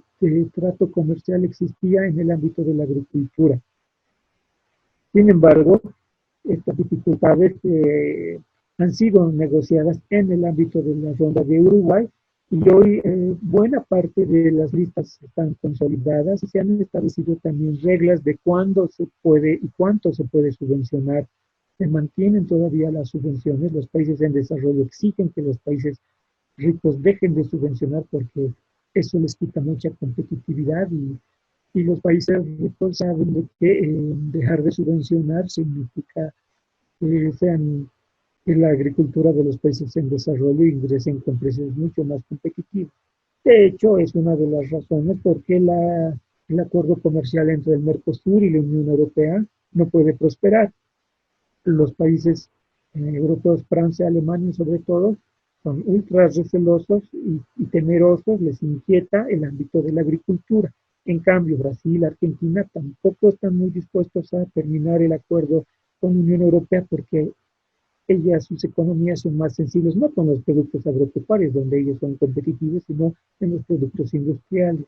trato comercial existía en el ámbito de la agricultura. Sin embargo, estas dificultades han sido negociadas en el ámbito de la ronda de Uruguay y hoy buena parte de las listas están consolidadas y se han establecido también reglas de cuándo se puede y cuánto se puede subvencionar. Se mantienen todavía las subvenciones, los países en desarrollo exigen que los países ricos dejen de subvencionar porque eso les quita mucha competitividad y los países ricos saben de que dejar de subvencionar significa que la agricultura de los países en desarrollo ingresen con precios mucho más competitivos. De hecho, es una de las razones por qué el acuerdo comercial entre el Mercosur y la Unión Europea no puede prosperar. Los países europeos, Francia, Alemania sobre todo, son ultra recelosos y temerosos, les inquieta el ámbito de la agricultura. En cambio, Brasil, Argentina tampoco están muy dispuestos a terminar el acuerdo con la Unión Europea porque sus economías son más sensibles, no con los productos agropecuarios, donde ellos son competitivos, sino en los productos industriales.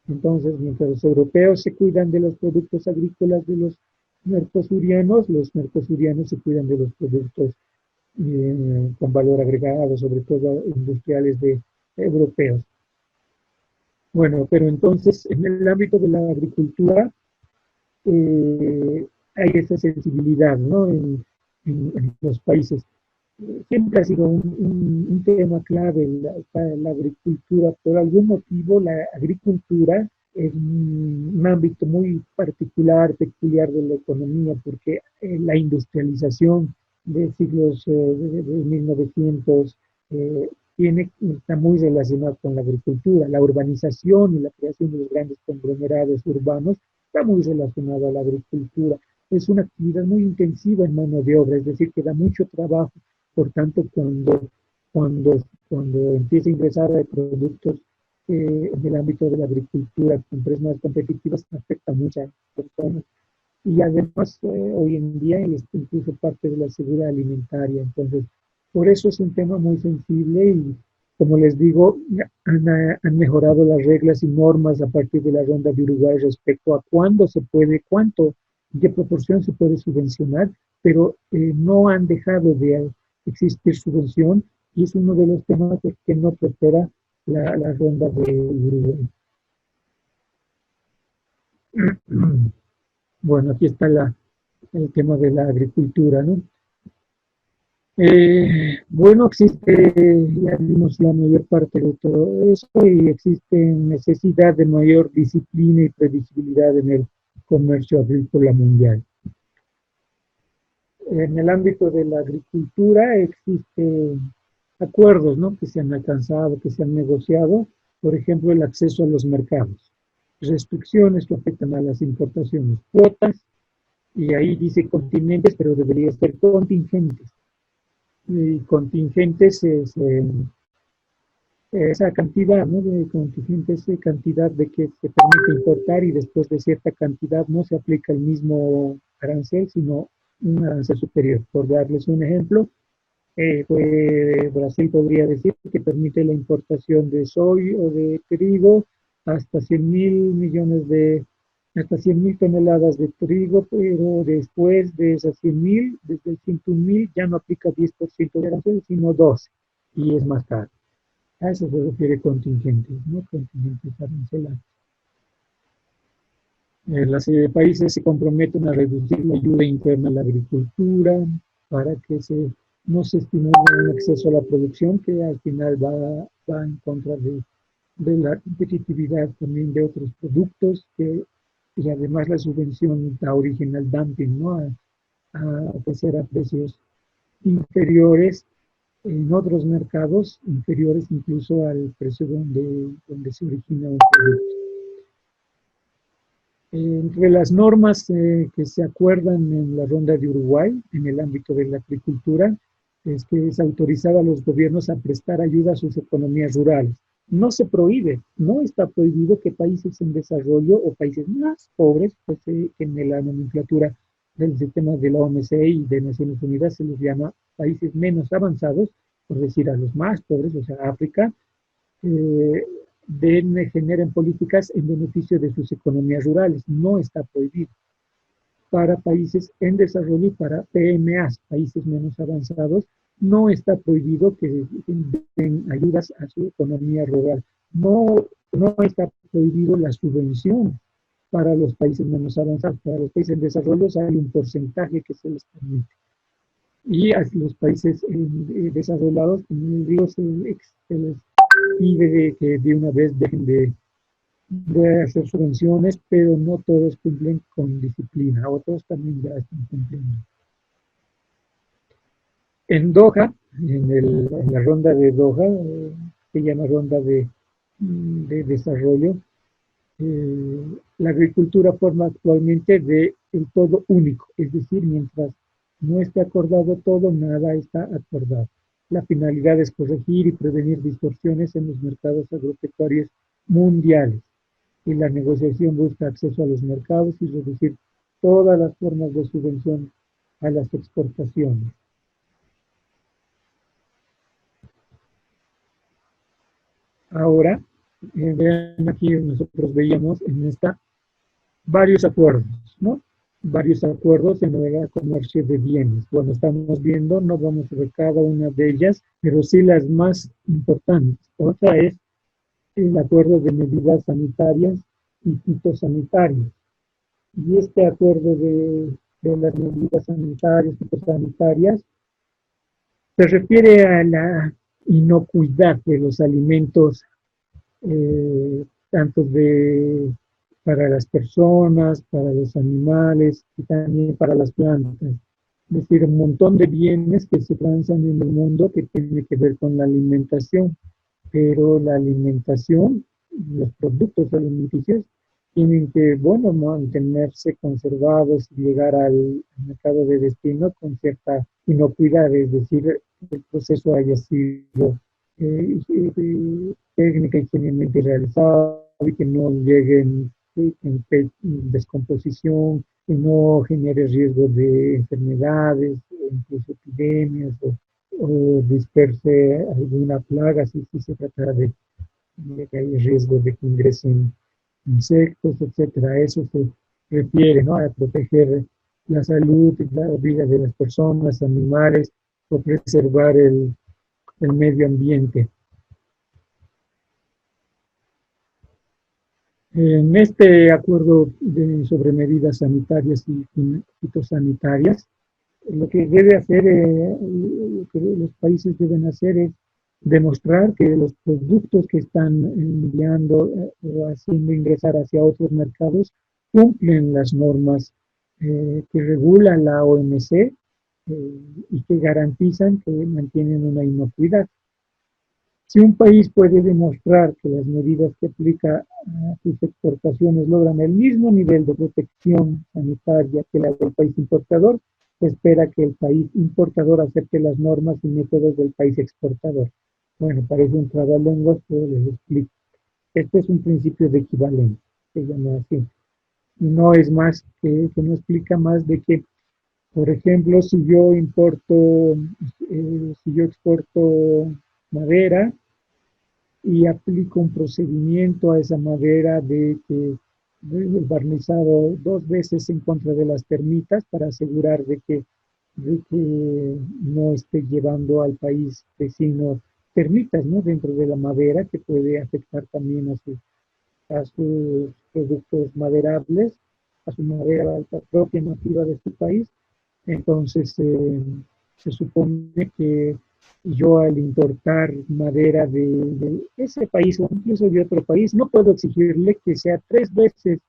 Entonces, mientras los europeos se cuidan de los productos agrícolas de los mercosurianos se cuidan de los productos con valor agregado, sobre todo industriales europeos. Bueno, pero entonces, en el ámbito de la agricultura, hay esa sensibilidad, ¿no? En los países. Siempre ha sido un tema clave la agricultura. Por algún motivo, la agricultura es un ámbito muy particular, peculiar de la economía, porque la industrialización de siglos de 1900 está muy relacionada con la agricultura. La urbanización y la creación de los grandes conglomerados urbanos está muy relacionada a la agricultura. Es una actividad muy intensiva en mano de obra, es decir, que da mucho trabajo. Por tanto, cuando empieza a ingresar a productos en el ámbito de la agricultura con precios más competitivos, afecta a muchas personas. Y además, hoy en día es incluso parte de la seguridad alimentaria. Entonces, por eso es un tema muy sensible y, como les digo, han mejorado las reglas y normas a partir de la ronda de Uruguay respecto a cuándo se puede, cuánto, en qué proporción se puede subvencionar, pero no han dejado de existir subvención y es uno de los temas que no prospera la ronda de Uruguay. Bueno, aquí está el tema de la agricultura, ¿no? Bueno, existe, ya vimos la mayor parte de todo eso y existe necesidad de mayor disciplina y previsibilidad en el comercio agrícola mundial. En el ámbito de la agricultura existen acuerdos, ¿no?, que se han alcanzado, que se han negociado, por ejemplo, el acceso a los mercados, restricciones que afectan a las importaciones, cuotas, y ahí dice continentes, pero debería ser contingentes. Y contingentes es esa cantidad, ¿no?, de contingentes, cantidad de que se permite importar y después de cierta cantidad no se aplica el mismo arancel, sino un arancel superior. Por darles un ejemplo, Brasil podría decir que permite la importación de soy o de trigo hasta 100.000 millones hasta 100.000 toneladas de trigo, pero después de esas 100.000, desde el 101.000 ya no aplica 10% de arancel, sino 12%, y es más caro. A eso se refiere contingentes, ¿no? Contingentes arancelarios. Los países se comprometen a reducir la ayuda interna a la agricultura para que no se estimule un acceso a la producción que al final va en contra de la competitividad también de otros productos y además la subvención da origen al dumping, ¿no? A ofrecer a precios inferiores en otros mercados, inferiores incluso al precio donde se origina un producto. Entre las normas que se acuerdan en la ronda de Uruguay, en el ámbito de la agricultura, es que es autorizar a los gobiernos a prestar ayuda a sus economías rurales. No se prohíbe, no está prohibido que países en desarrollo o países más pobres, pues, que en la nomenclatura del sistema de la OMC y de Naciones Unidas se les llama países menos avanzados, por decir a los más pobres, o sea, África, generen políticas en beneficio de sus economías rurales. No está prohibido. Para países en desarrollo y para PMAs, países menos avanzados, no está prohibido que den ayudas a su economía rural. No está prohibido la subvención para los países menos avanzados. Para los países en desarrollo hay un porcentaje que se les permite. Y a los países desarrollados, como les digo, se les pide que de una vez dejen de hacer subvenciones, pero no todos cumplen con disciplina, otros también ya están cumpliendo. En Doha, en la ronda de Doha, se llama ronda de desarrollo, la agricultura forma actualmente del todo único, es decir, mientras no esté acordado todo, nada está acordado. La finalidad es corregir y prevenir distorsiones en los mercados agropecuarios mundiales. Y la negociación busca acceso a los mercados y reducir todas las formas de subvención a las exportaciones. Ahora, vean aquí, nosotros veíamos en esta varios acuerdos, ¿no? Varios acuerdos en el comercio de bienes. Bueno, estamos viendo, no vamos a ver cada una de ellas, pero sí las más importantes. Otra es el acuerdo de medidas sanitarias y fitosanitarias. Y este acuerdo de las medidas sanitarias y fitosanitarias se refiere a la inocuidad de los alimentos, tanto para las personas, para los animales y también para las plantas. Es decir, un montón de bienes que se transan en el mundo que tienen que ver con la alimentación, pero la alimentación, los productos alimenticios, tienen que, bueno, mantenerse conservados y llegar al mercado de destino con cierta inocuidad, es decir, el proceso haya sido técnica y higiénicamente realizado y que no lleguen en descomposición, que no genere riesgo de enfermedades, incluso epidemias o disperse alguna plaga, si se trata de que hay riesgo de que ingresen insectos, etcétera. Eso se refiere, ¿no?, a proteger la salud y la vida de las personas, animales, o preservar el medio ambiente. En este acuerdo sobre medidas sanitarias y fitosanitarias, Lo que debe hacer, lo que los países deben hacer es demostrar que los productos que están enviando o haciendo ingresar hacia otros mercados cumplen las normas que regula la OMC y que garantizan que mantienen una inocuidad. Si un país puede demostrar que las medidas que aplica a sus exportaciones logran el mismo nivel de protección sanitaria que la del país importador, se espera que el país importador acepte las normas y métodos del país exportador. Bueno, parece un trabalenguas, pero les explico. Este es un principio de equivalencia, se llama así. No es más que no explica más de que, por ejemplo, si yo exporto madera, y aplico un procedimiento a esa madera de barnizado 2 veces en contra de las termitas para asegurar de que no esté llevando al país vecino termitas, ¿no? Dentro de la madera, que puede afectar también a sus productos maderables, a su madera propia nativa de su país. Entonces, se supone que yo, al importar madera de ese país o incluso de otro país, no puedo exigirle que sea 3 veces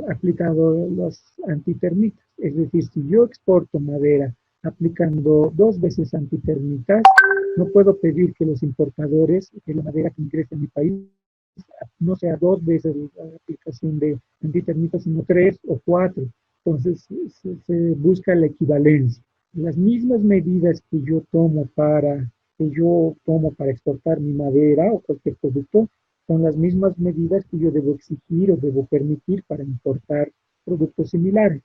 aplicado los antitermitas. Es decir, si yo exporto madera aplicando 2 veces antitermitas, no puedo pedir que los importadores, que la madera que ingrese a mi país, no sea 2 veces la aplicación de antitermitas, sino 3 o 4. Entonces se busca la equivalencia. Las mismas medidas que yo tomo para exportar mi madera o cualquier producto son las mismas medidas que yo debo exigir o debo permitir para importar productos similares.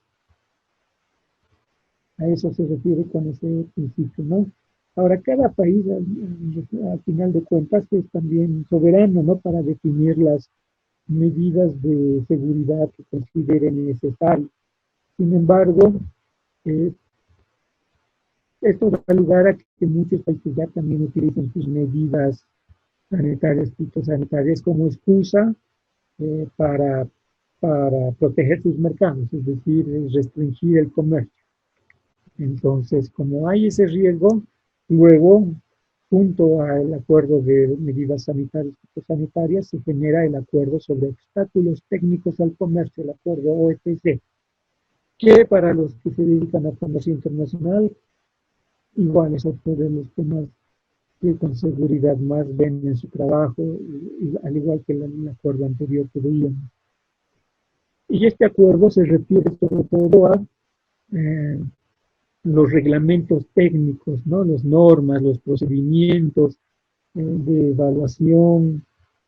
A eso se refiere con ese principio, ¿no? Ahora, cada país, al final de cuentas, es también soberano, ¿no? Para definir las medidas de seguridad que considere necesarias. Sin embargo, eh, esto da lugar a que muchos países ya también utilicen sus medidas sanitarias, fitosanitarias, como excusa para proteger sus mercados, es decir, restringir el comercio. Entonces, como hay ese riesgo, luego, junto al acuerdo de medidas sanitarias y fitosanitarias, se genera el acuerdo sobre obstáculos técnicos al comercio, el acuerdo OETC, que para los que se dedican al comercio internacional, igual es otro de los temas que con seguridad más ven en su trabajo, al igual que el acuerdo anterior que veíamos. Y este acuerdo se refiere sobre todo a los reglamentos técnicos, ¿no? Las normas, los procedimientos de evaluación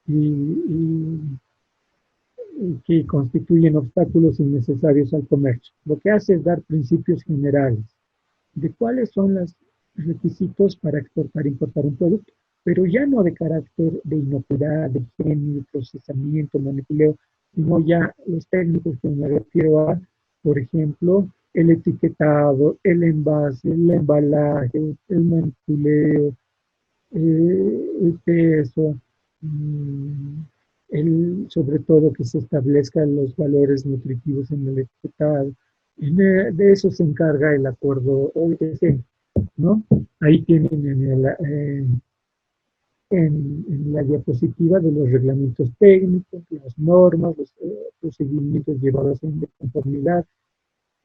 y que constituyen obstáculos innecesarios al comercio. Lo que hace es dar principios generales de cuáles son los requisitos para exportar e importar un producto, pero ya no de carácter de inocuidad, de higiene, procesamiento, manipuleo, sino ya los técnicos que me refiero a, por ejemplo, el etiquetado, el envase, el embalaje, el manipuleo, el peso, sobre todo que se establezcan los valores nutritivos en el etiquetado. De eso se encarga el acuerdo OIC, ¿no? Ahí tienen en la diapositiva de los reglamentos técnicos, las normas, los procedimientos llevados en conformidad,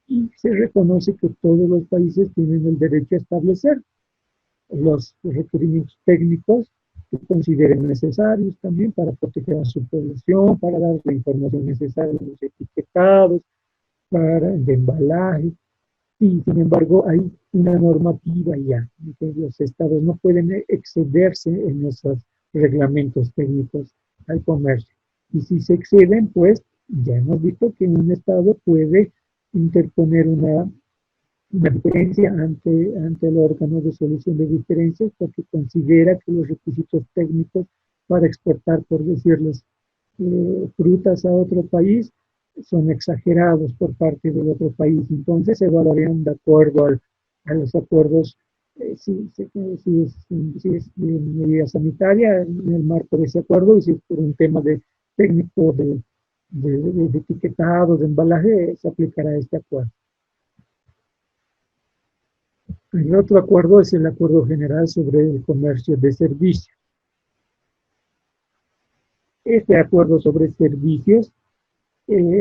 y se reconoce que todos los países tienen el derecho a establecer los requerimientos técnicos que consideren necesarios también para proteger a su población, para dar la información necesaria de los etiquetados, de embalaje. Y sin embargo hay una normativa ya, que los estados no pueden excederse en esos reglamentos técnicos al comercio. Y si se exceden, pues ya hemos visto que un estado puede interponer una diferencia ante el órgano de solución de diferencias, porque considera que los requisitos técnicos para exportar, por decirles, frutas a otro país son exagerados por parte del otro país. Entonces se evaluarían de acuerdo a los acuerdos, si es medida sanitaria en el marco de ese acuerdo, y si es por un tema técnico de etiquetado, de embalaje, se aplicará este acuerdo. El otro acuerdo es el Acuerdo General sobre el Comercio de Servicios. Este acuerdo sobre servicios,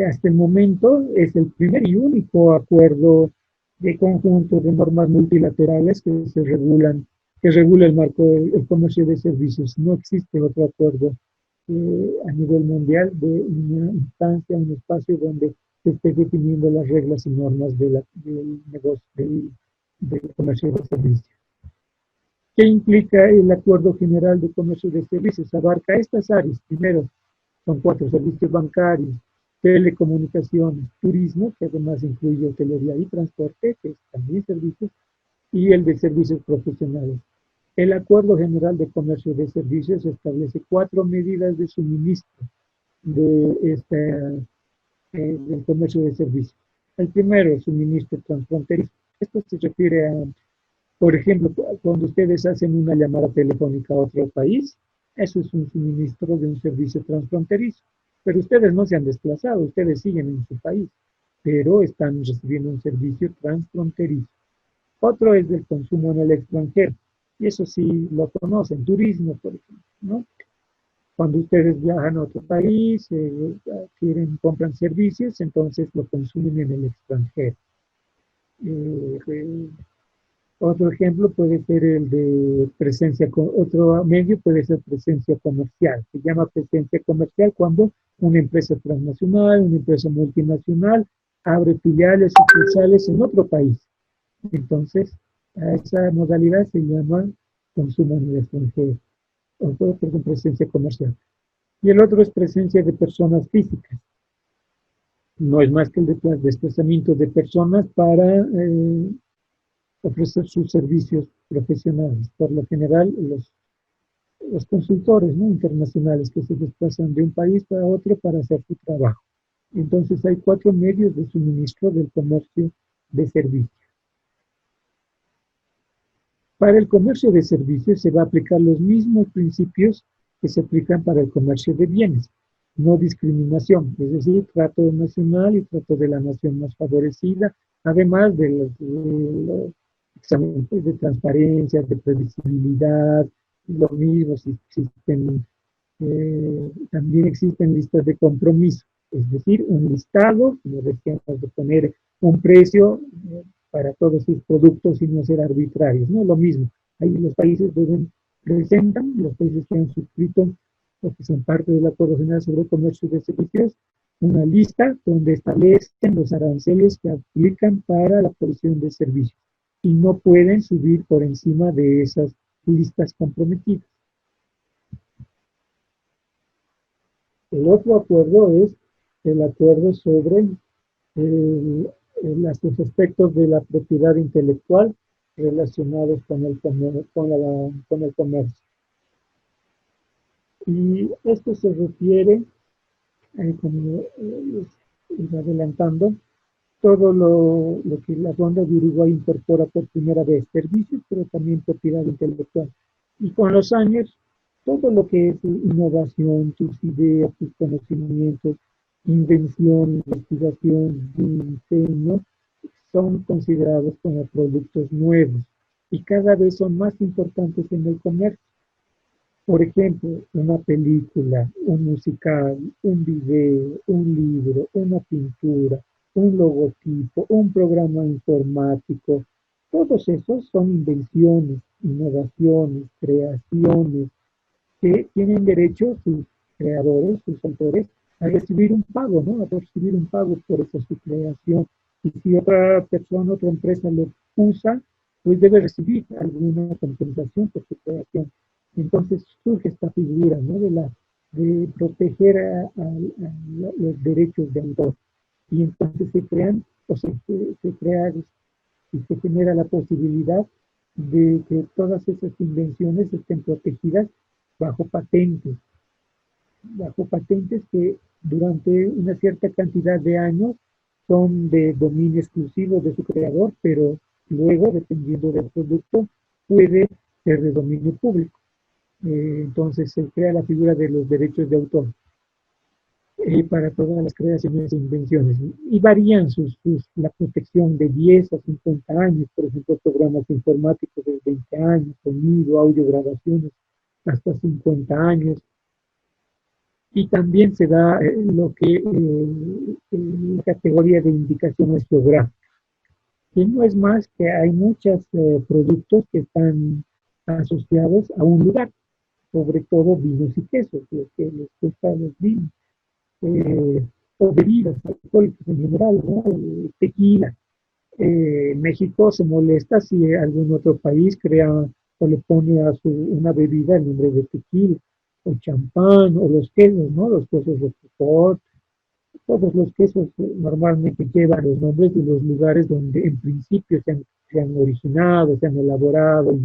hasta el momento, es el primer y único acuerdo de conjunto de normas multilaterales que regula el marco del comercio de servicios. No existe otro acuerdo a nivel mundial de una instancia, un espacio donde se esté definiendo las reglas y normas del negocio, del comercio de servicios. ¿Qué implica el Acuerdo General de Comercio de Servicios? Abarca estas áreas. Primero, son 4: servicios bancarios, telecomunicaciones, turismo, que además incluye hotelería y transporte, que es también servicios, y el de servicios profesionales. El Acuerdo General de Comercio de Servicios establece 4 medidas de suministro del comercio de servicios. El primero, el suministro transfronterizo. Esto se refiere a, por ejemplo, cuando ustedes hacen una llamada telefónica a otro país, eso es un suministro de un servicio transfronterizo. Pero ustedes no se han desplazado, ustedes siguen en su país, pero están recibiendo un servicio transfronterizo. Otro es del consumo en el extranjero, y eso sí lo conocen, turismo, por ejemplo, ¿no? Cuando ustedes viajan a otro país, compran servicios, entonces lo consumen en el extranjero. Otro ejemplo puede ser el de otro medio puede ser presencia comercial. Se llama presencia comercial cuando una empresa transnacional, una empresa multinacional, abre filiales y sucursales en otro país. Entonces, a esa modalidad se llama consumo en el extranjero, o presencia comercial. Y el otro es presencia de personas físicas. No es más que el desplazamiento de personas para ofrecer sus servicios profesionales. Por lo general, los consultores, ¿no?, internacionales que se desplazan de un país para otro para hacer su trabajo. Entonces hay 4 medios de suministro del comercio de servicios. Para el comercio de servicios se va a aplicar los mismos principios que se aplican para el comercio de bienes. No discriminación, es decir, trato nacional y trato de la nación más favorecida, además de los exámenes de transparencia, de previsibilidad. Lo mismo si existen, también existen listas de compromiso, es decir, un listado, como decíamos, de poner un precio para todos sus productos y no ser arbitrarios, ¿no? Lo mismo, ahí los países presentan, los países que han suscrito o que son parte del Acuerdo General sobre el Comercio de Servicios, una lista donde establecen los aranceles que aplican para la provisión de servicios y no pueden subir por encima de esas listas comprometidas. El otro acuerdo es el acuerdo sobre los aspectos de la propiedad intelectual relacionados con el comercio. Y esto se refiere, como iba adelantando, todo lo que la Ronda de Uruguay incorpora por primera vez, servicios, pero también propiedad intelectual. Y con los años, todo lo que es innovación, tus ideas, tus conocimientos, invención, investigación, diseño, son considerados como productos nuevos y cada vez son más importantes en el comercio. Por ejemplo, una película, un musical, un video, un libro, una pintura, un logotipo, un programa informático, todos esos son invenciones, innovaciones, creaciones que tienen derecho sus creadores, sus autores, a recibir un pago, ¿no? A recibir un pago por esa su creación. Y si otra persona, otra empresa lo usa, pues debe recibir alguna compensación por su creación. Entonces surge esta figura, ¿no?, de proteger a los derechos de autor. Y entonces se crean, o se crea y se genera la posibilidad de que todas esas invenciones estén protegidas bajo patentes que durante una cierta cantidad de años son de dominio exclusivo de su creador, pero luego, dependiendo del producto, puede ser de dominio público. Entonces se crea la figura de los derechos de autor. para todas las creaciones e invenciones. Y varían la protección de 10 a 50 años, por ejemplo, programas informáticos de 20 años, sonido, audio, grabaciones hasta 50 años. Y también se da lo que categoría de indicaciones geográficas, que no es más que hay muchos productos que están asociados a un lugar, sobre todo vinos y quesos, lo que les gusta a los vinos, o bebidas alcohólicas en general, ¿no? Tequila. México se molesta si algún otro país crea o le pone a una bebida el nombre de tequila, o champán, o los quesos, ¿no? Los quesos de Roquefort, todos los quesos normalmente llevan los nombres de los lugares donde en principio se han originado, se han elaborado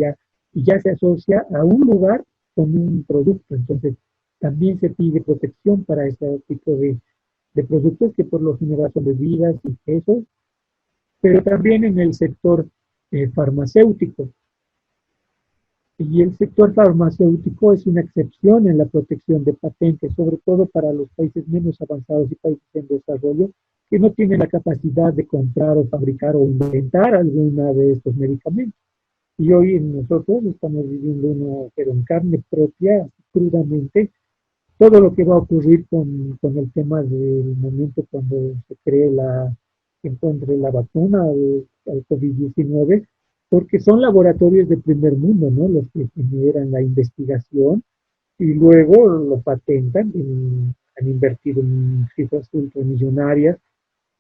y ya se asocia a un lugar con un producto. Entonces, también se pide protección para ese tipo de productos que por lo general son bebidas y quesos, pero también en el sector farmacéutico. Y el sector farmacéutico es una excepción en la protección de patentes, sobre todo para los países menos avanzados y países en desarrollo, que no tienen la capacidad de comprar o fabricar o inventar alguna de estos medicamentos. Y hoy nosotros estamos viviendo pero en carne propia, crudamente, todo lo que va a ocurrir con el tema del momento cuando se encuentre la vacuna al COVID-19, porque son laboratorios de primer mundo, ¿no? Los que generan la investigación y luego lo patentan, han invertido en cifras ultramillonarias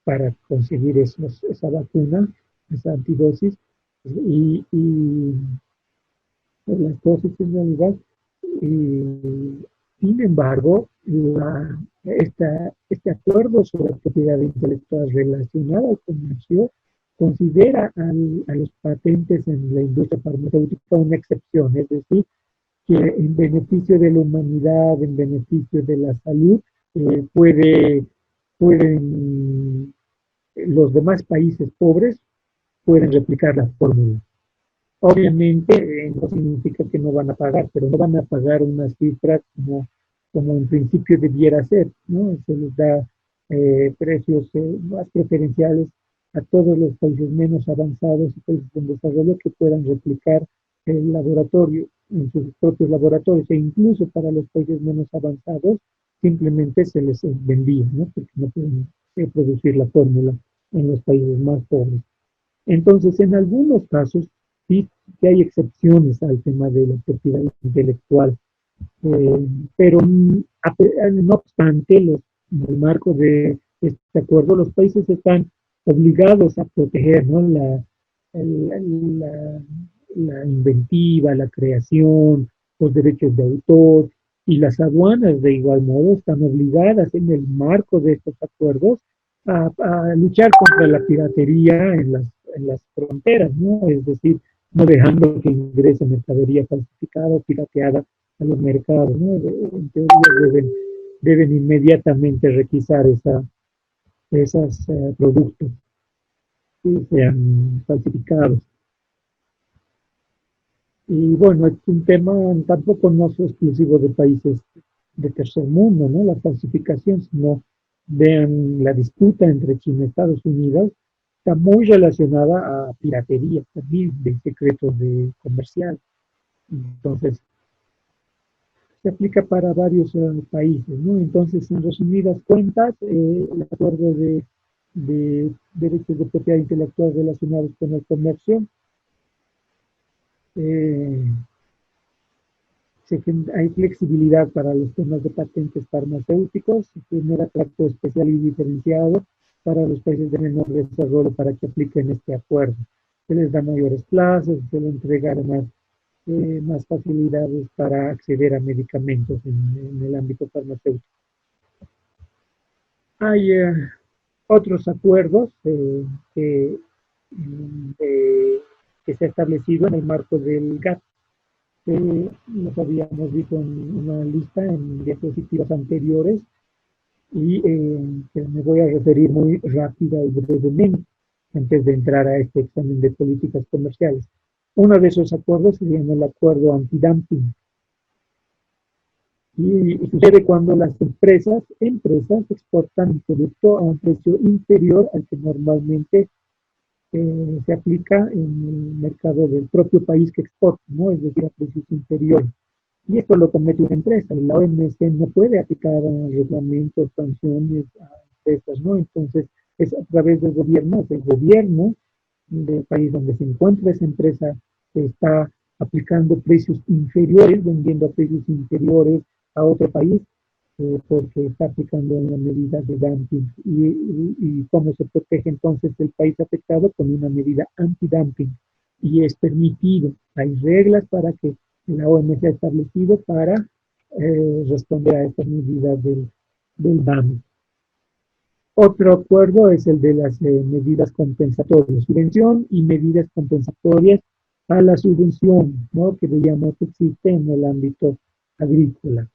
para conseguir esa vacuna, esa antidosis, y las dosis en realidad. Y, sin embargo, este acuerdo sobre propiedad intelectual relacionado al comercio considera a los patentes en la industria farmacéutica una excepción, es decir, que en beneficio de la humanidad, en beneficio de la salud, pueden los demás países pobres pueden replicar la fórmula. Obviamente no significa que no van a pagar, pero no van a pagar unas cifras como en principio debiera ser, ¿no? Se les da precios más preferenciales a todos los países menos avanzados y países en desarrollo que puedan replicar el laboratorio en sus propios laboratorios, e incluso para los países menos avanzados simplemente se les envía, ¿no? Porque no pueden producir la fórmula en los países más pobres. Entonces, en algunos casos, sí que hay excepciones al tema de la propiedad intelectual, pero no obstante, en el marco de este acuerdo, los países están obligados a proteger, ¿no? la, la inventiva, la creación, los derechos de autor, y las aduanas de igual modo están obligadas en el marco de estos acuerdos a luchar contra la piratería en las fronteras, ¿no? Es decir, no dejando que ingrese mercadería falsificada o pirateada a los mercados, ¿no? En teoría deben inmediatamente requisar esos productos que sean falsificados. Y bueno, es un tema tampoco no es exclusivo de países de tercer mundo, ¿no? La falsificación, sino vean la disputa entre China y Estados Unidos, está muy relacionada a piratería también, de secretos comerciales. Entonces, se aplica para varios países, ¿no? Entonces, en resumidas cuentas, el acuerdo de derechos de propiedad intelectual relacionados con el comercio, hay flexibilidad para los temas de patentes farmacéuticos, se genera trato especial y diferenciado para los países de menor desarrollo para que apliquen este acuerdo. Se les da mayores plazos, se les entrega más facilidades para acceder a medicamentos en el ámbito farmacéutico. Hay otros acuerdos que se ha establecido en el marco del GATT. Nos habíamos visto en una lista en diapositivas anteriores y que me voy a referir muy rápida y brevemente antes de entrar a este examen de políticas comerciales. Uno de esos acuerdos se llama el acuerdo antidumping. Y sucede cuando las empresas exportan un producto a un precio inferior al que normalmente se aplica en el mercado del propio país que exporta, ¿no? Es decir, a precios inferiores. Y esto lo comete una empresa. La OMC no puede aplicar reglamentos, sanciones a empresas, ¿no? Entonces, es a través del gobierno, es el gobierno del país donde se encuentra esa empresa que está aplicando precios inferiores, vendiendo a precios inferiores a otro país, porque está aplicando una medida de dumping. Y cómo se protege entonces el país afectado con una medida anti-dumping. Y es permitido. Hay reglas para que la OMC ha establecido para responder a estas medidas del dumping. Otro acuerdo es el de las medidas compensatorias, subvención y medidas compensatorias a la subvención, ¿no? Que veíamos que existe en el ámbito agrícola.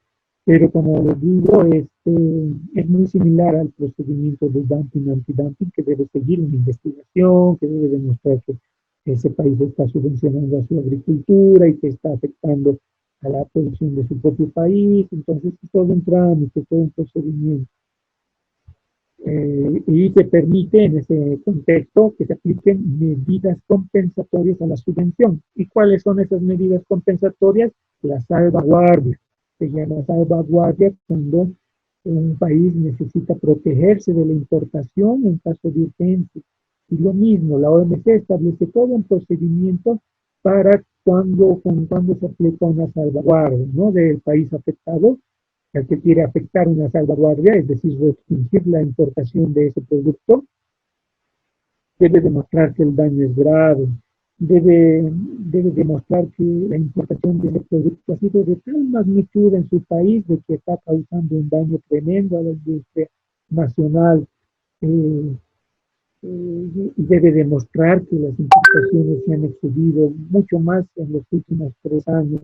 Pero como les digo, es muy similar al procedimiento de dumping, antidumping, que debe seguir una investigación, que debe demostrar que ese país está subvencionando a su agricultura y que está afectando a la producción de su propio país. Entonces, es todo un trámite, todo un procedimiento. Y se permite en ese contexto que se apliquen medidas compensatorias a la subvención. ¿Y cuáles son esas medidas compensatorias? La salvaguardia. Se llama salvaguardia cuando un país necesita protegerse de la importación en caso de urgencia. Y lo mismo, la OMC establece todo un procedimiento para cuando se aplica una salvaguardia, ¿no? Del país afectado, al que quiere afectar una salvaguardia, es decir, restringir la importación de ese producto, debe demostrar que el daño es grave, debe demostrar que la importación de ese producto ha sido de tal magnitud en su país de que está causando un daño tremendo a la industria nacional, y debe demostrar que las importaciones se han excedido mucho más en los últimos 3 años,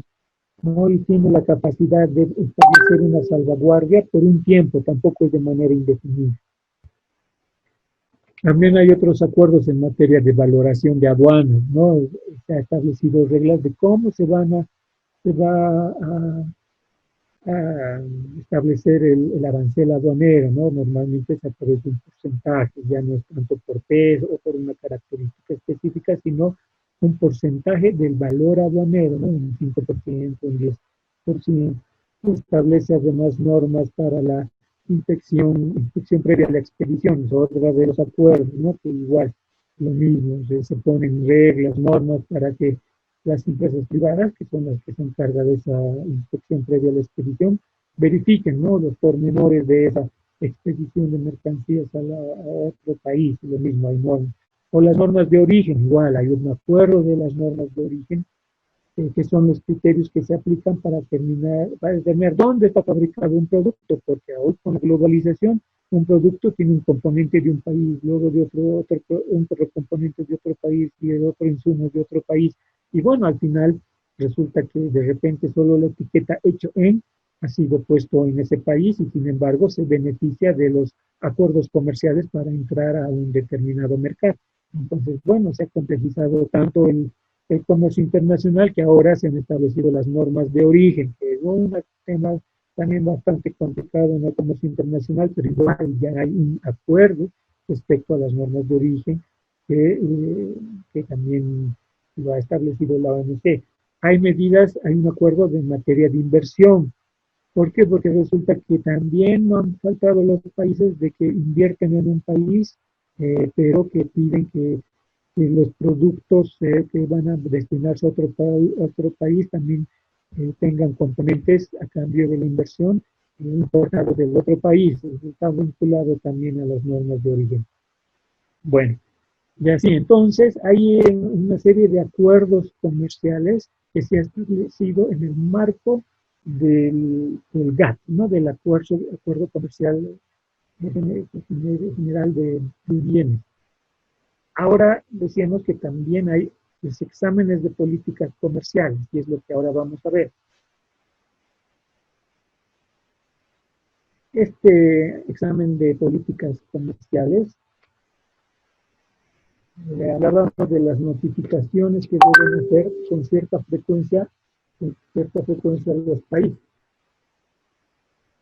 ¿no? Y tiene la capacidad de establecer una salvaguardia por un tiempo, tampoco es de manera indefinida. También hay otros acuerdos en materia de valoración de aduanas, ¿no? Se ha establecido reglas de cómo se va a establecer el arancel aduanero, ¿no? Normalmente es a través de un porcentaje, ya no es tanto por peso o por una característica específica, sino un porcentaje del valor aduanero, ¿no? Un 5%, un 10%. Establece además normas para la inspección previa a la expedición, es otra de los acuerdos, ¿no? Que igual, lo mismo, se ponen reglas, normas para que las empresas privadas, que son las que se encargan de esa inspección previa a la expedición, verifiquen, ¿no? Los pormenores de esa expedición de mercancías a otro país, lo mismo hay normas. O las normas de origen, igual hay un acuerdo de las normas de origen, que son los criterios que se aplican para determinar dónde está fabricado un producto, porque hoy con la globalización un producto tiene un componente de un país, luego de otro componente de otro país y el otro insumo de otro país. Y bueno, al final resulta que de repente solo la etiqueta hecho en ha sido puesto en ese país y sin embargo se beneficia de los acuerdos comerciales para entrar a un determinado mercado. Entonces, bueno, se ha complejizado tanto el comercio internacional que ahora se han establecido las normas de origen, que es un tema también bastante complicado en el comercio internacional, pero igual ya hay un acuerdo respecto a las normas de origen que también lo ha establecido la OMC. Hay un acuerdo de materia de inversión. ¿Por qué? Porque resulta que también no han faltado los países de que invierten en un país, pero que piden que los productos que van a destinarse a otro país también tengan componentes a cambio de la inversión importados del otro país. Está vinculado también a las normas de origen. Bueno, y así entonces hay una serie de acuerdos comerciales que se ha establecido en el marco del GATT, ¿no? Del acuerdo comercial general de bienes. Ahora decíamos que también hay los exámenes de políticas comerciales, y es lo que ahora vamos a ver. Este examen de políticas comerciales, hablábamos de las notificaciones que deben hacer con cierta frecuencia a los países.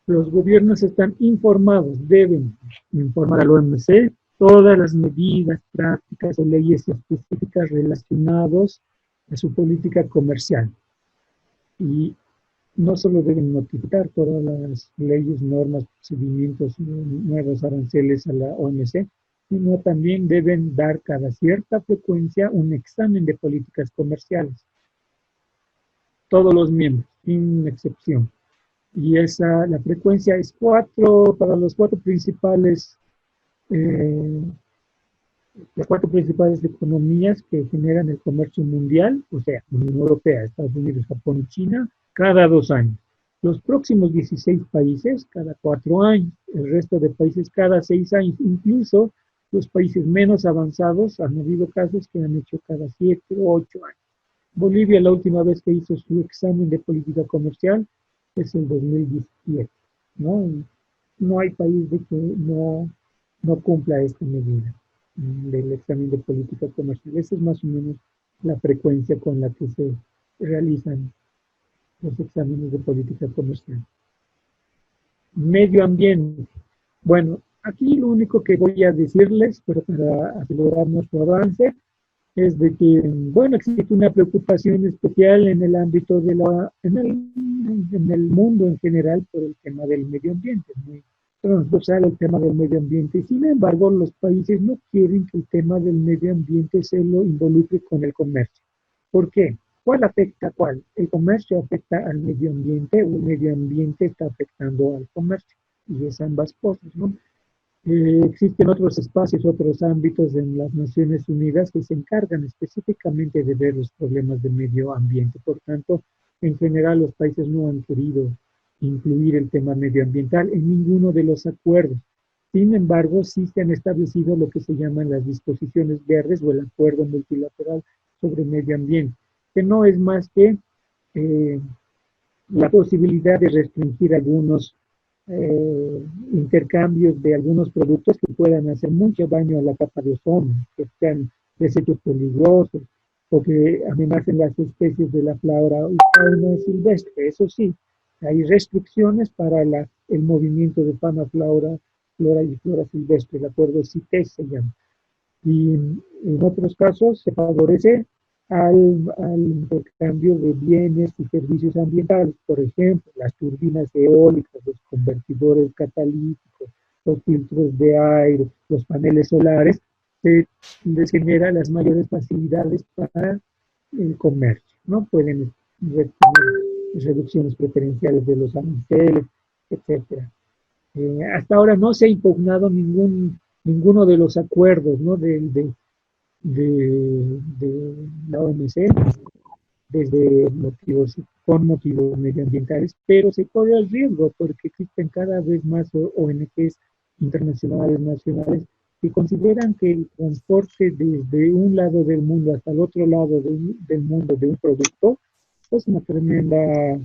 los gobiernos están informados, deben informar al OMC todas las medidas, prácticas o leyes específicas relacionadas a su política comercial. Y no solo deben notificar todas las leyes, normas, procedimientos, nuevos aranceles a la OMC, sino también deben dar cada cierta frecuencia un examen de políticas comerciales. Todos los miembros, sin excepción. Y la frecuencia es 4 para los 4 principales, las 4 principales economías que generan el comercio mundial, o sea, Unión Europea, Estados Unidos, Japón y China, cada 2 años. Los próximos 16 países, cada 4 años. El resto de países, cada 6 años. Incluso los países menos avanzados, han habido casos que han hecho cada 7 o 8 años. Bolivia, la última vez que hizo su examen de política comercial, es el 2017, ¿no? No hay país de que no cumpla esta medida del examen de política comercial. Esa es más o menos la frecuencia con la que se realizan los exámenes de política comercial. Medio ambiente. Bueno, aquí lo único que voy a decirles, pero para acelerar nuestro avance, es de que, bueno, existe una preocupación especial en el ámbito de en el mundo en general por el tema del medio ambiente. Es muy transversal el tema del medio ambiente. Sin embargo, los países no quieren que el tema del medio ambiente se lo involucre con el comercio. ¿Por qué? ¿Cuál afecta a cuál? ¿El comercio afecta al medio ambiente o el medio ambiente está afectando al comercio? Y es ambas cosas, ¿no? Existen otros espacios, otros ámbitos en las Naciones Unidas que se encargan específicamente de ver los problemas de medio ambiente. Por tanto, en general los países no han querido incluir el tema medioambiental en ninguno de los acuerdos. Sin embargo, sí se han establecido lo que se llaman las disposiciones verdes o el acuerdo multilateral sobre medio ambiente, que no es más que la posibilidad de restringir algunos intercambios de algunos productos que puedan hacer mucho daño a la capa de ozono, que sean desechos peligrosos o que amenacen las especies de la flora y fauna silvestre. Eso sí, hay restricciones para el movimiento de fauna, flora y flora silvestre, el acuerdo CITES se llama. Y en otros casos se favorece al intercambio de bienes y servicios ambientales, por ejemplo, las turbinas eólicas, los convertidores catalíticos, los filtros de aire, los paneles solares, se les genera las mayores facilidades para el comercio, ¿no? Pueden tener reducciones preferenciales de los aranceles, etcétera. Hasta ahora no se ha impugnado ninguno de los acuerdos, ¿no? de la OMC con motivos medioambientales, pero se corre el riesgo porque existen cada vez más ONGs internacionales, nacionales, que consideran que el transporte desde un lado del mundo hasta el otro lado del mundo de un producto es una tremenda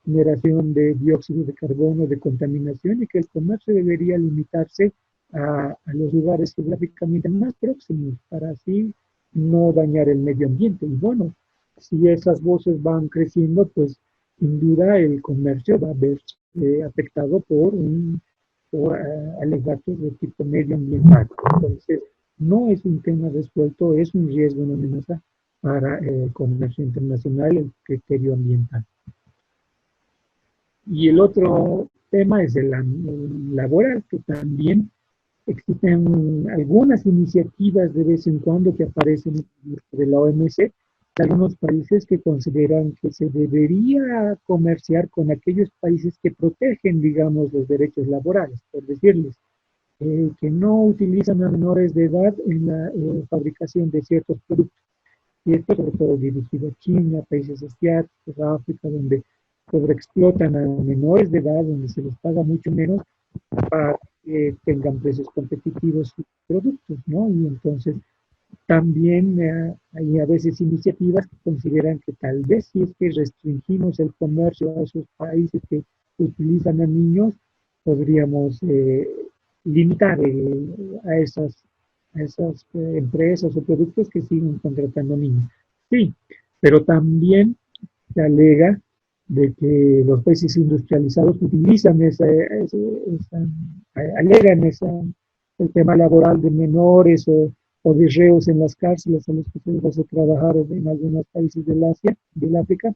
generación de dióxido de carbono, de contaminación, y que el comercio debería limitarse a los lugares geográficamente más próximos para así no dañar el medio ambiente. Y bueno, si esas voces van creciendo, pues sin duda el comercio va a verse afectado por alegatos de tipo medioambiental. Entonces, no es un tema resuelto, es un riesgo, una amenaza para el comercio internacional, el criterio ambiental. Y el otro tema es el laboral, que también existen algunas iniciativas de vez en cuando que aparecen de la OMC, de algunos países que consideran que se debería comerciar con aquellos países que protegen, digamos, los derechos laborales, por decirles, que no utilizan a menores de edad en la fabricación de ciertos productos. Y esto sobre todo dirigido a China, países asiáticos, África, donde sobreexplotan a menores de edad, donde se les paga mucho menos para que tengan precios competitivos sus productos, ¿no? Y entonces también hay a veces iniciativas que consideran que tal vez si es que restringimos el comercio a esos países que utilizan a niños, podríamos limitar a esas empresas o productos que siguen contratando niños. Sí, pero también se alega de que los países industrializados utilizan alegan el tema laboral de menores o de reos en las cárceles a los que se les hace trabajar en algunos países del Asia, del África,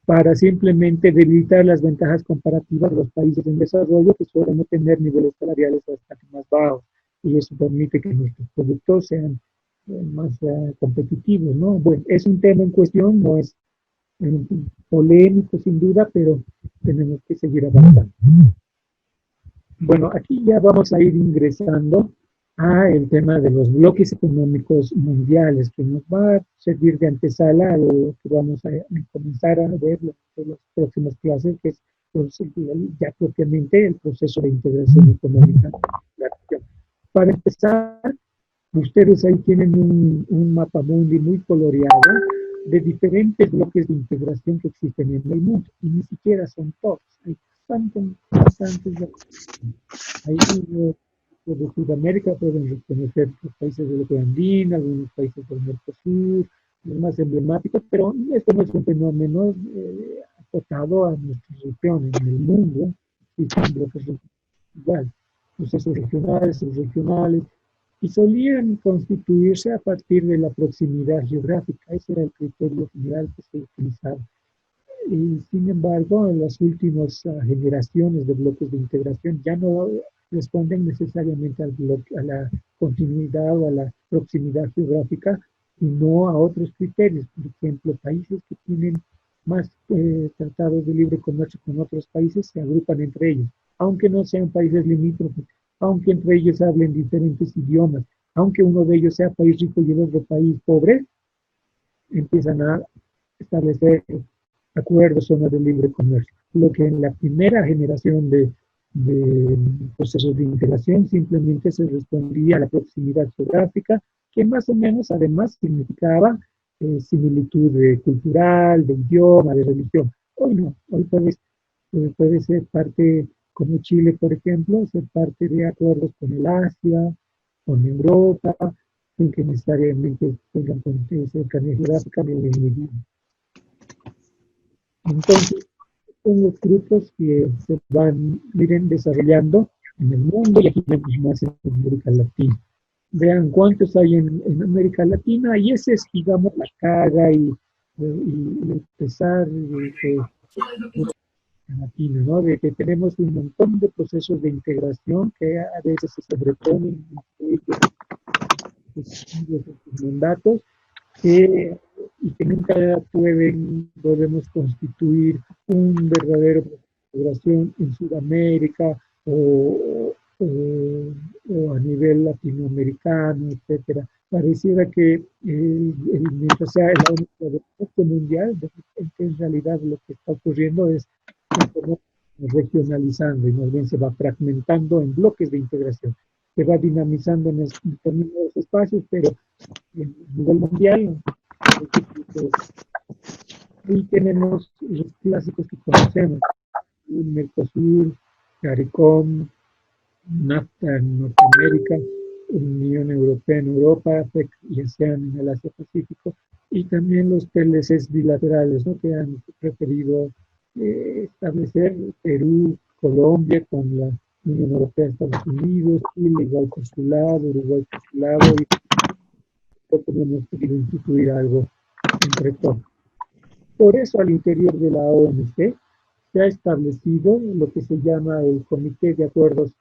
para simplemente debilitar las ventajas comparativas de los países en desarrollo que suelen no tener niveles salariales bastante más bajos. Y eso permite que nuestros productos sean más competitivos, ¿no? Bueno, es un tema en cuestión, no es polémico sin duda, pero tenemos que seguir avanzando. Bueno, aquí ya vamos a ir ingresando a el tema de los bloques económicos mundiales, que nos va a servir de antesala a lo que vamos a comenzar a ver en las próximas clases, que es ya propiamente el proceso de integración económica de la región. Para empezar, ustedes ahí tienen un mapa mundi muy coloreado de diferentes bloques de integración que existen en el mundo, y ni siquiera son todos, hay bastantes. Ahí de Sudamérica pueden reconocer los países del Eje andino, algunos países del Mercosur, los más emblemáticos, pero esto no es un fenómeno acotado a nuestra región, en el mundo, y son bloques igual, procesos regionales, subregionales, y solían constituirse a partir de la proximidad geográfica. Ese era el criterio general que se utilizaba. Y sin embargo, en las últimas generaciones de bloques de integración ya no responden necesariamente al bloque, a la continuidad o a la proximidad geográfica, sino a otros criterios. Por ejemplo, países que tienen más tratados de libre comercio con otros países se agrupan entre ellos, aunque no sean países limítrofes, aunque entre ellos hablen diferentes idiomas, aunque uno de ellos sea país rico y el otro país pobre, empiezan a establecer acuerdos o no de libre comercio. Lo que en la primera generación de procesos de integración simplemente se respondía a la proximidad geográfica, que más o menos además significaba similitud cultural, de idioma, de religión. Hoy no, hoy puede ser parte, como Chile, por ejemplo, ser parte de acuerdos con el Asia, con Europa, sin que necesariamente tengan cercanía geográfica ni el idioma. Entonces, son los grupos que se van, miren, desarrollando en el mundo, y aquí vemos más en América Latina. Vean cuántos hay en América Latina, y ese es, digamos, la carga y el pesar de Latina, ¿no? De que tenemos un montón de procesos de integración que a veces se sobreponen en sus mandatos, y que nunca podemos constituir un verdadero proceso de integración en Sudamérica o a nivel latinoamericano, etcétera. Pareciera que mientras sea la única de mundial, en realidad lo que está ocurriendo es que regionalizando, y más bien se va fragmentando en bloques de integración, se va dinamizando en determinados espacios, pero a nivel mundial, ahí tenemos los clásicos que conocemos: Mercosur, CARICOM, NAFTA en Norteamérica, Unión Europea en Europa, APEC y ASEAN en el Asia-Pacífico, y también los TLCs bilaterales, ¿no?, que han preferido establecer Perú, Colombia con la Unión Europea, Estados Unidos, Chile igual por su lado, Uruguay por su lado, y tenemos que instituir algo entre todos. Por eso, al interior de la OMC se ha establecido lo que se llama el Comité de Acuerdos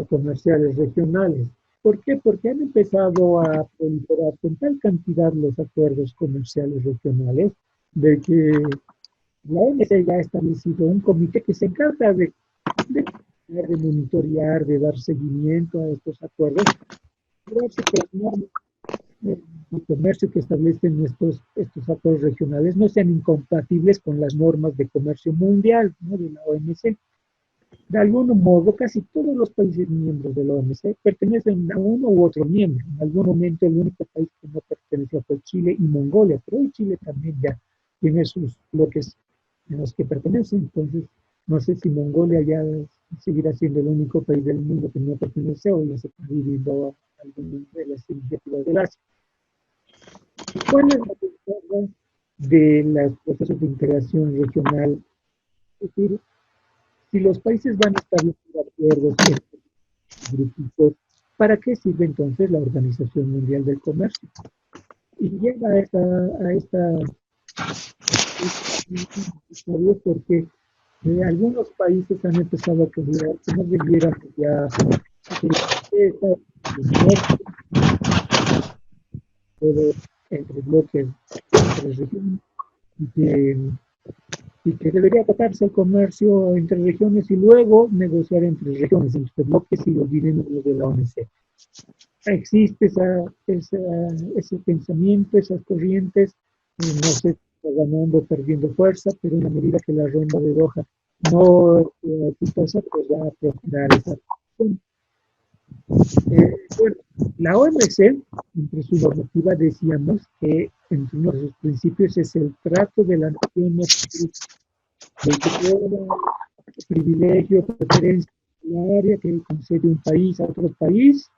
Comerciales Regionales. ¿Por qué? Porque han empezado a proliferar con tal cantidad los acuerdos comerciales regionales, de que la OMC ya ha establecido un comité que se encarga de monitorear, de dar seguimiento a estos acuerdos, el comercio que establecen estos acuerdos regionales no sean incompatibles con las normas de comercio mundial, ¿no?, de la OMC. De algún modo, casi todos los países miembros de la OMC pertenecen a uno u otro miembro. En algún momento el único país que no perteneció fue Chile y Mongolia, pero hoy Chile también ya tiene sus bloques en los que pertenece. Entonces, no sé si Mongolia ya seguirá siendo el único país del mundo que no pertenece, o ya se está dividiendo algunas de las iniciativas del Asia. ¿Cuál es la ventaja de los procesos de integración regional Es decir, si los países van a establecer acuerdos entre grupitos, ¿para qué sirve entonces la Organización Mundial del Comercio? Y llega a esta porque algunos países han empezado a considerar que no debiéramos ya entre bloques, entre regiones, y que debería tocarse el comercio entre regiones y luego negociar entre regiones, entre bloques y los miembros de la OMC. Existe ese pensamiento, esas corrientes, no sé si está ganando o perdiendo fuerza, pero en la medida que la ronda de Doha no sea exitosa, pues va a prosperar esa cuestión. Bueno, la OMC, entre su normativa, decíamos que entre uno de sus principios es el trato de la nación, el que pueda privilegio, preferencia en la área que concede un país a otro país,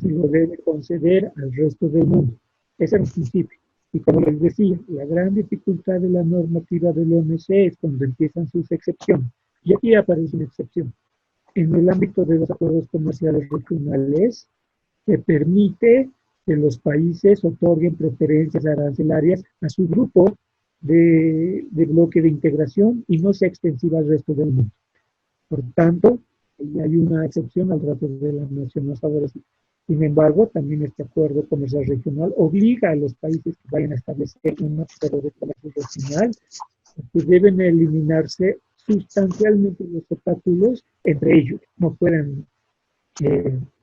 se lo debe conceder al resto del mundo. Ese es el principio. Y como les decía, la gran dificultad de la normativa del OMC es cuando empiezan sus excepciones. Y aquí aparece una excepción. En el ámbito de los acuerdos comerciales regionales, se permite que los países otorguen preferencias arancelarias a su grupo de bloque de integración y no sea extensiva al resto del mundo. Por tanto, hay una excepción al trato de la nación más favorecida. Sin embargo, también este acuerdo comercial regional obliga a los países que vayan a establecer un acuerdo de comercio regional que deben eliminarse sustancialmente los obstáculos entre ellos. No pueden,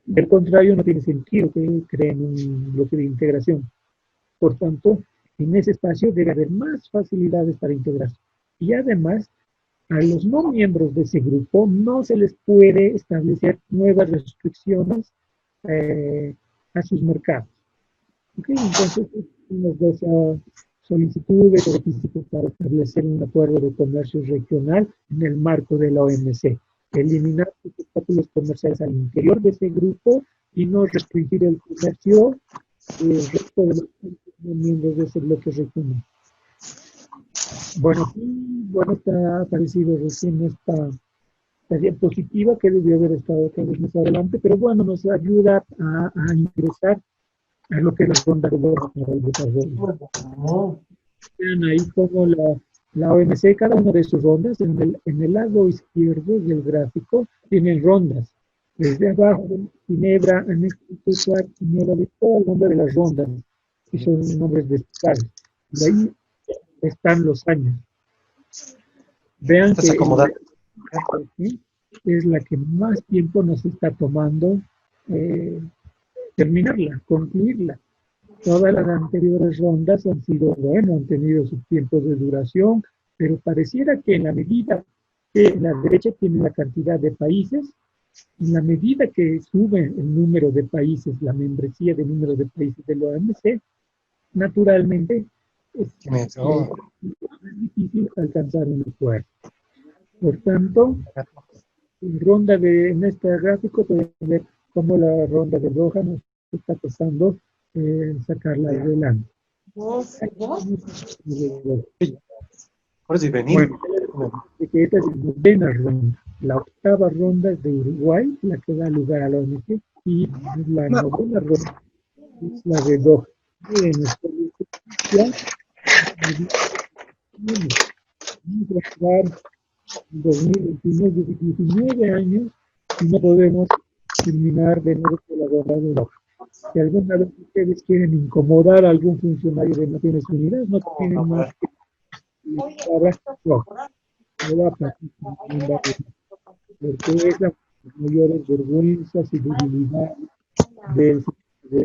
del contrario, no tiene sentido que creen un bloque de integración. Por tanto, en ese espacio debe haber más facilidades para integrarse. Y además, a los no miembros de ese grupo no se les puede establecer nuevas restricciones a sus mercados. ¿Okay? Entonces, tenemos dos solicitudes o requisitos para establecer un acuerdo de comercio regional en el marco de la OMC. Eliminar los obstáculos comerciales al interior de ese grupo y no restringir el comercio del resto de los miembros de ese bloque regional. Bueno, está aparecido recién esta diapositiva que debió haber estado otra vez más adelante, pero bueno, nos ayuda a ingresar a lo que es la ronda de Doha para el desarrollo. Vean ahí como la OMC, cada una de sus rondas, en el lado izquierdo del gráfico, tienen rondas. Desde abajo, Ginebra, Anexo, Ginebra, de todo el nombre de las rondas, y son nombres de estados. Y ahí están los años. Vean que es la que más tiempo nos está tomando terminarla, concluirla. Todas las anteriores rondas han sido, bueno, han tenido sus tiempos de duración, pero pareciera que en la medida que la derecha tiene la cantidad de países, en la medida que sube el número de países, la membresía del número de países de la OMC, naturalmente es difícil alcanzar un acuerdo. Por tanto, en este gráfico pueden ver cómo la ronda de Doha nos está costando sacarla adelante. Bueno, esta es la novena ronda. La octava ronda es de Uruguay, la que da lugar a la OMC, y la novena ronda es la de Doha. Vamos a estar en 2029, 19 años y no podemos terminar de nuevo con la ronda de Doha. Si alguna vez ustedes quieren incomodar a algún funcionario de Naciones Unidas, no tienen más que porque es la mayores vergüenzas y debilidad de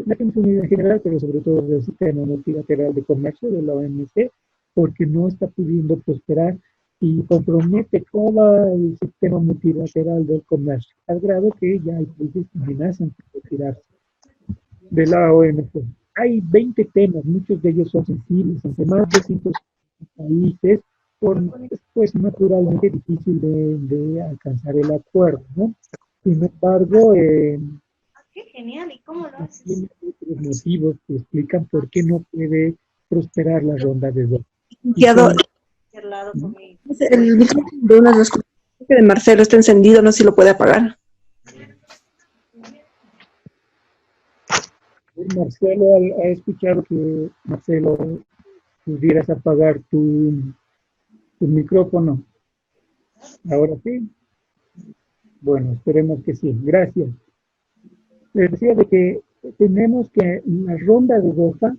Naciones Unidas en general, pero sobre todo del sistema multilateral de comercio de la OMC, porque no está pudiendo prosperar y compromete todo el sistema multilateral del comercio, al grado que ya hay países que amenazan por retirarse de la OMC. Hay 20 temas, muchos de ellos son sensibles, entre más de 150 países, pues naturalmente difícil de alcanzar el acuerdo, ¿no? Sin embargo, qué genial, ¿y cómo lo haces? tiene otros motivos que explican por qué no puede prosperar la ronda de Doha. El micrófono de uno de los que de Marcelo está encendido, no sé si lo puede apagar. Marcelo, ha escuchado que, Marcelo, pudieras apagar tu micrófono. Ahora sí. Bueno, esperemos que sí. Gracias. Les decía de que tenemos que en la ronda de Doha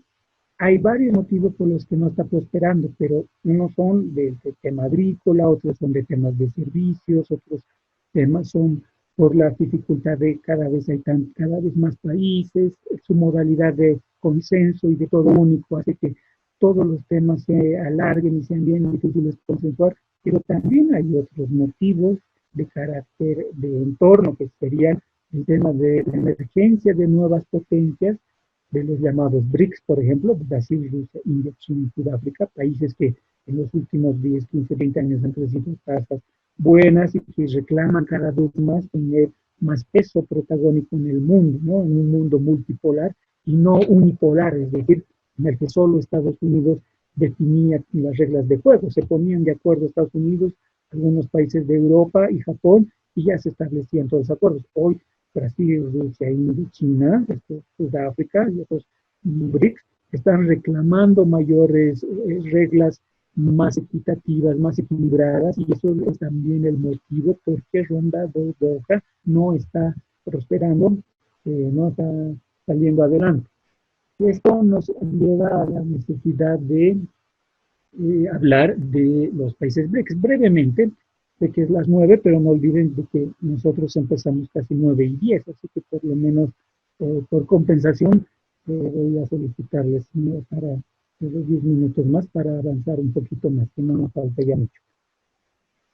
hay varios motivos por los que no está prosperando, pero unos son de tema agrícola, otros son de temas de servicios, otros temas son por la dificultad de cada vez más países, su modalidad de consenso y de todo único hace que todos los temas se alarguen y sean bien difíciles de consensuar, pero también hay otros motivos de carácter de entorno, que serían el tema de la emergencia de nuevas potencias, de los llamados BRICS, por ejemplo, Brasil, Rusia, India, China y Sudáfrica, países que en los últimos 10, 15, 20 años han crecido tasas buenas y que reclaman cada vez más tener más peso protagónico en el mundo, ¿no? En un mundo multipolar y no unipolar, es decir, en el que solo Estados Unidos definía las reglas de juego. Se ponían de acuerdo Estados Unidos, algunos países de Europa y Japón, y ya se establecían todos los acuerdos. Hoy Brasil, Rusia, India, China, Sudáfrica y otros BRICS están reclamando mayores reglas más equitativas, más equilibradas, y eso es también el motivo por qué Ronda de Doha no está prosperando, no está saliendo adelante. Esto nos lleva a la necesidad de hablar de los países BRICS. Brevemente, de que es las 9, pero no olviden de que nosotros empezamos casi 9 y 10, así que por lo menos por compensación voy a solicitarles para 10 minutos más para avanzar un poquito más, que no nos falta ya mucho.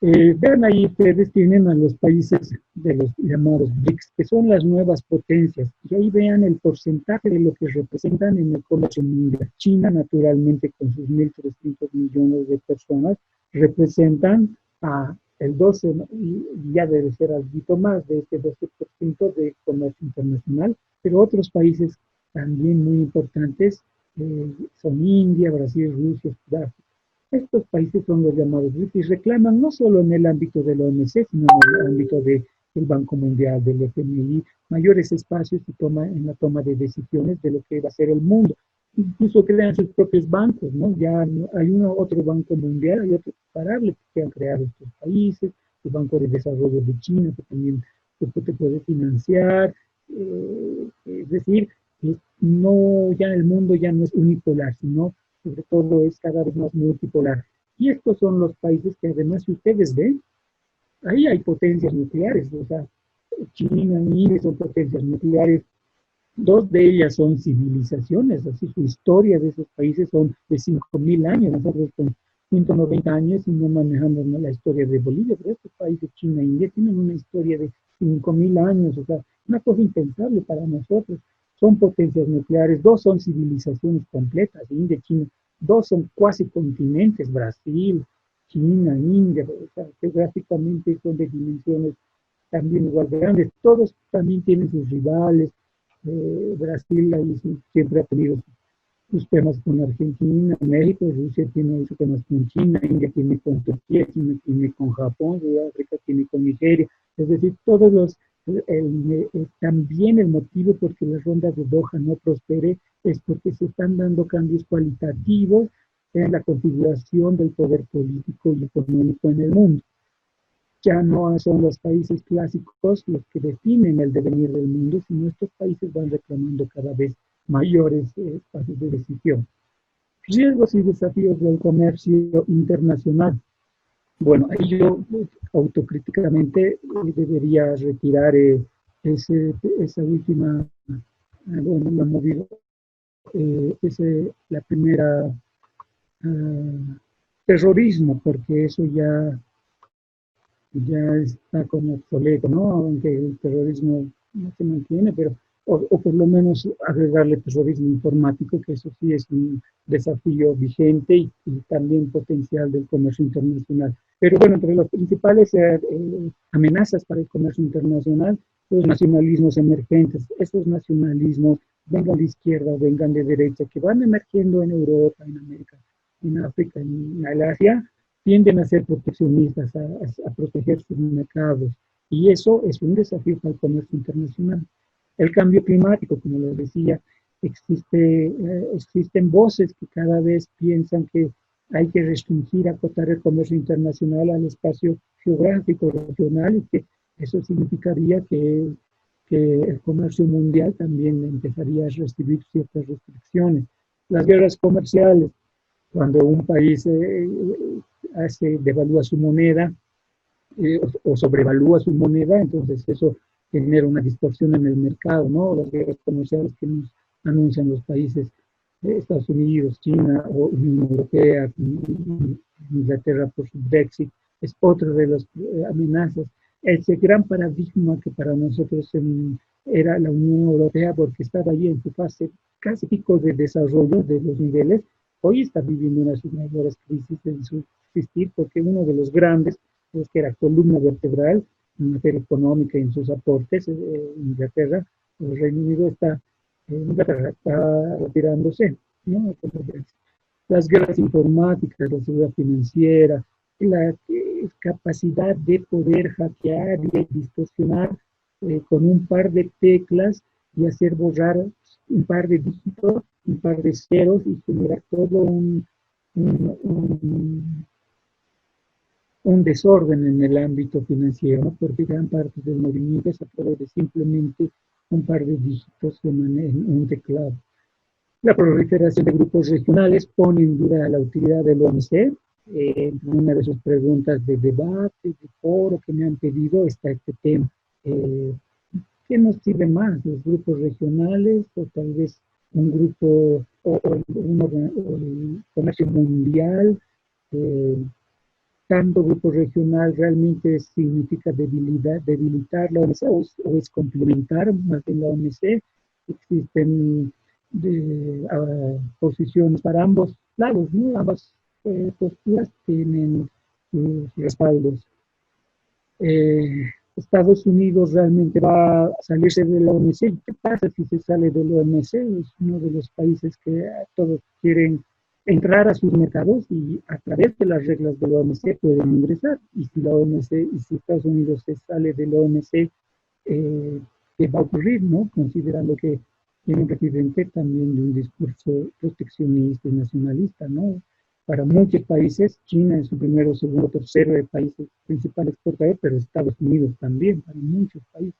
Vean ahí, ustedes tienen a los países de los llamados BRICS, que son las nuevas potencias, y ahí vean el porcentaje de lo que representan en el comercio mundial. China, naturalmente, con sus 1.300 millones de personas, representan a el 12, y ya debe ser algo más de este 12% de comercio internacional, pero otros países también muy importantes son India, Brasil, Rusia, Sudáfrica. Estos países son los llamados BRICS y reclaman no solo en el ámbito de la OMC, sino en el ámbito del Banco Mundial, del FMI, mayores espacios en la toma de decisiones de lo que va a ser el mundo. Incluso crean sus propios bancos, ¿no? Ya hay otro banco mundial, hay otro comparable que han creado estos países, el Banco de Desarrollo de China, que también te puede financiar, es decir, no, ya el mundo ya no es unipolar, sino sobre todo es cada vez más multipolar. Y estos son los países que además, si ustedes ven, ahí hay potencias nucleares, o sea, China y India son potencias nucleares. Dos de ellas son civilizaciones, así su historia de esos países son de 5.000 años, nosotros con 190 años y no manejamos la historia de Bolivia, pero estos países, China e India, tienen una historia de 5.000 años, o sea, una cosa impensable para nosotros. Son potencias nucleares, dos son civilizaciones completas, India, China, dos son cuasi continentes, Brasil, China, India, o sea, geográficamente son de dimensiones también igual de grandes, todos también tienen sus rivales. Brasil ahí siempre ha tenido sus temas con Argentina, México, Rusia tiene sus temas con China, India tiene con Turquía, China tiene con Japón, Sudáfrica tiene con Nigeria, es decir, todos los, también el motivo por que la ronda de Doha no prospere es porque se están dando cambios cualitativos en la configuración del poder político y económico en el mundo. Ya no son los países clásicos los que definen el devenir del mundo, sino estos países van reclamando cada vez mayores espacios de decisión. Riesgos y desafíos del comercio internacional. Bueno, ahí yo autocríticamente debería retirar esa última, bueno, la movida, la primera, terrorismo, porque eso ya está como obsoleto, ¿no? Aunque el terrorismo no se mantiene, pero, o por lo menos agregarle terrorismo informático, que eso sí es un desafío vigente y también potencial del comercio internacional. Pero bueno, entre las principales amenazas para el comercio internacional, los nacionalismos emergentes, esos nacionalismos, vengan de izquierda o vengan de derecha, que van emergiendo en Europa, en América, en África, en Asia, tienden a ser proteccionistas, a proteger sus mercados. Y eso es un desafío para el comercio internacional. El cambio climático, como les decía, existen voces que cada vez piensan que hay que restringir, acotar el comercio internacional al espacio geográfico regional y que eso significaría que el comercio mundial también empezaría a recibir ciertas restricciones. Las guerras comerciales, cuando un país devalúa su moneda o sobrevalúa su moneda, entonces eso genera una distorsión en el mercado, ¿no? Las guerras comerciales que nos anuncian los países de Estados Unidos, China o Unión Europea, Inglaterra por su Brexit, es otra de las amenazas. Ese gran paradigma que para nosotros era la Unión Europea, porque estaba allí en su fase casi pico de desarrollo de los niveles, hoy está viviendo una de sus mayores crisis en su existir, porque uno de los grandes, pues, que era columna vertebral en materia económica y en sus aportes, Inglaterra, el Reino Unido está retirándose, ¿no? Las guerras informáticas, la seguridad financiera, la capacidad de poder hackear y distorsionar con un par de teclas y hacer borrar un par de dígitos, un par de ceros y generar todo un desorden en el ámbito financiero, ¿no? Porque gran parte del movimiento es a través de simplemente un par de dígitos en un teclado. La proliferación de grupos regionales pone en duda la utilidad del OMC. Una de sus preguntas de debate, de foro que me han pedido está este tema. ¿Qué nos sirve más, los grupos regionales o tal vez un grupo o el comercio mundial? Tanto grupo regional realmente significa debilitar la OMC o es complementar más de la OMC. Existen posiciones para ambos lados, ¿no? Ambas posturas tienen sus respaldos. Estados Unidos realmente va a salirse de la OMC. ¿Qué pasa si se sale de la OMC? Es uno de los países que todos quieren entrar a sus mercados y a través de las reglas de la OMC pueden ingresar. Y si la OMC y si Estados Unidos se sale de la OMC, ¿qué va a ocurrir, no? Considerando que tiene un residente también de un discurso proteccionista y nacionalista, ¿no? Para muchos países, China es su primero, segundo, tercero de países principal exportador, pero Estados Unidos también, para muchos países.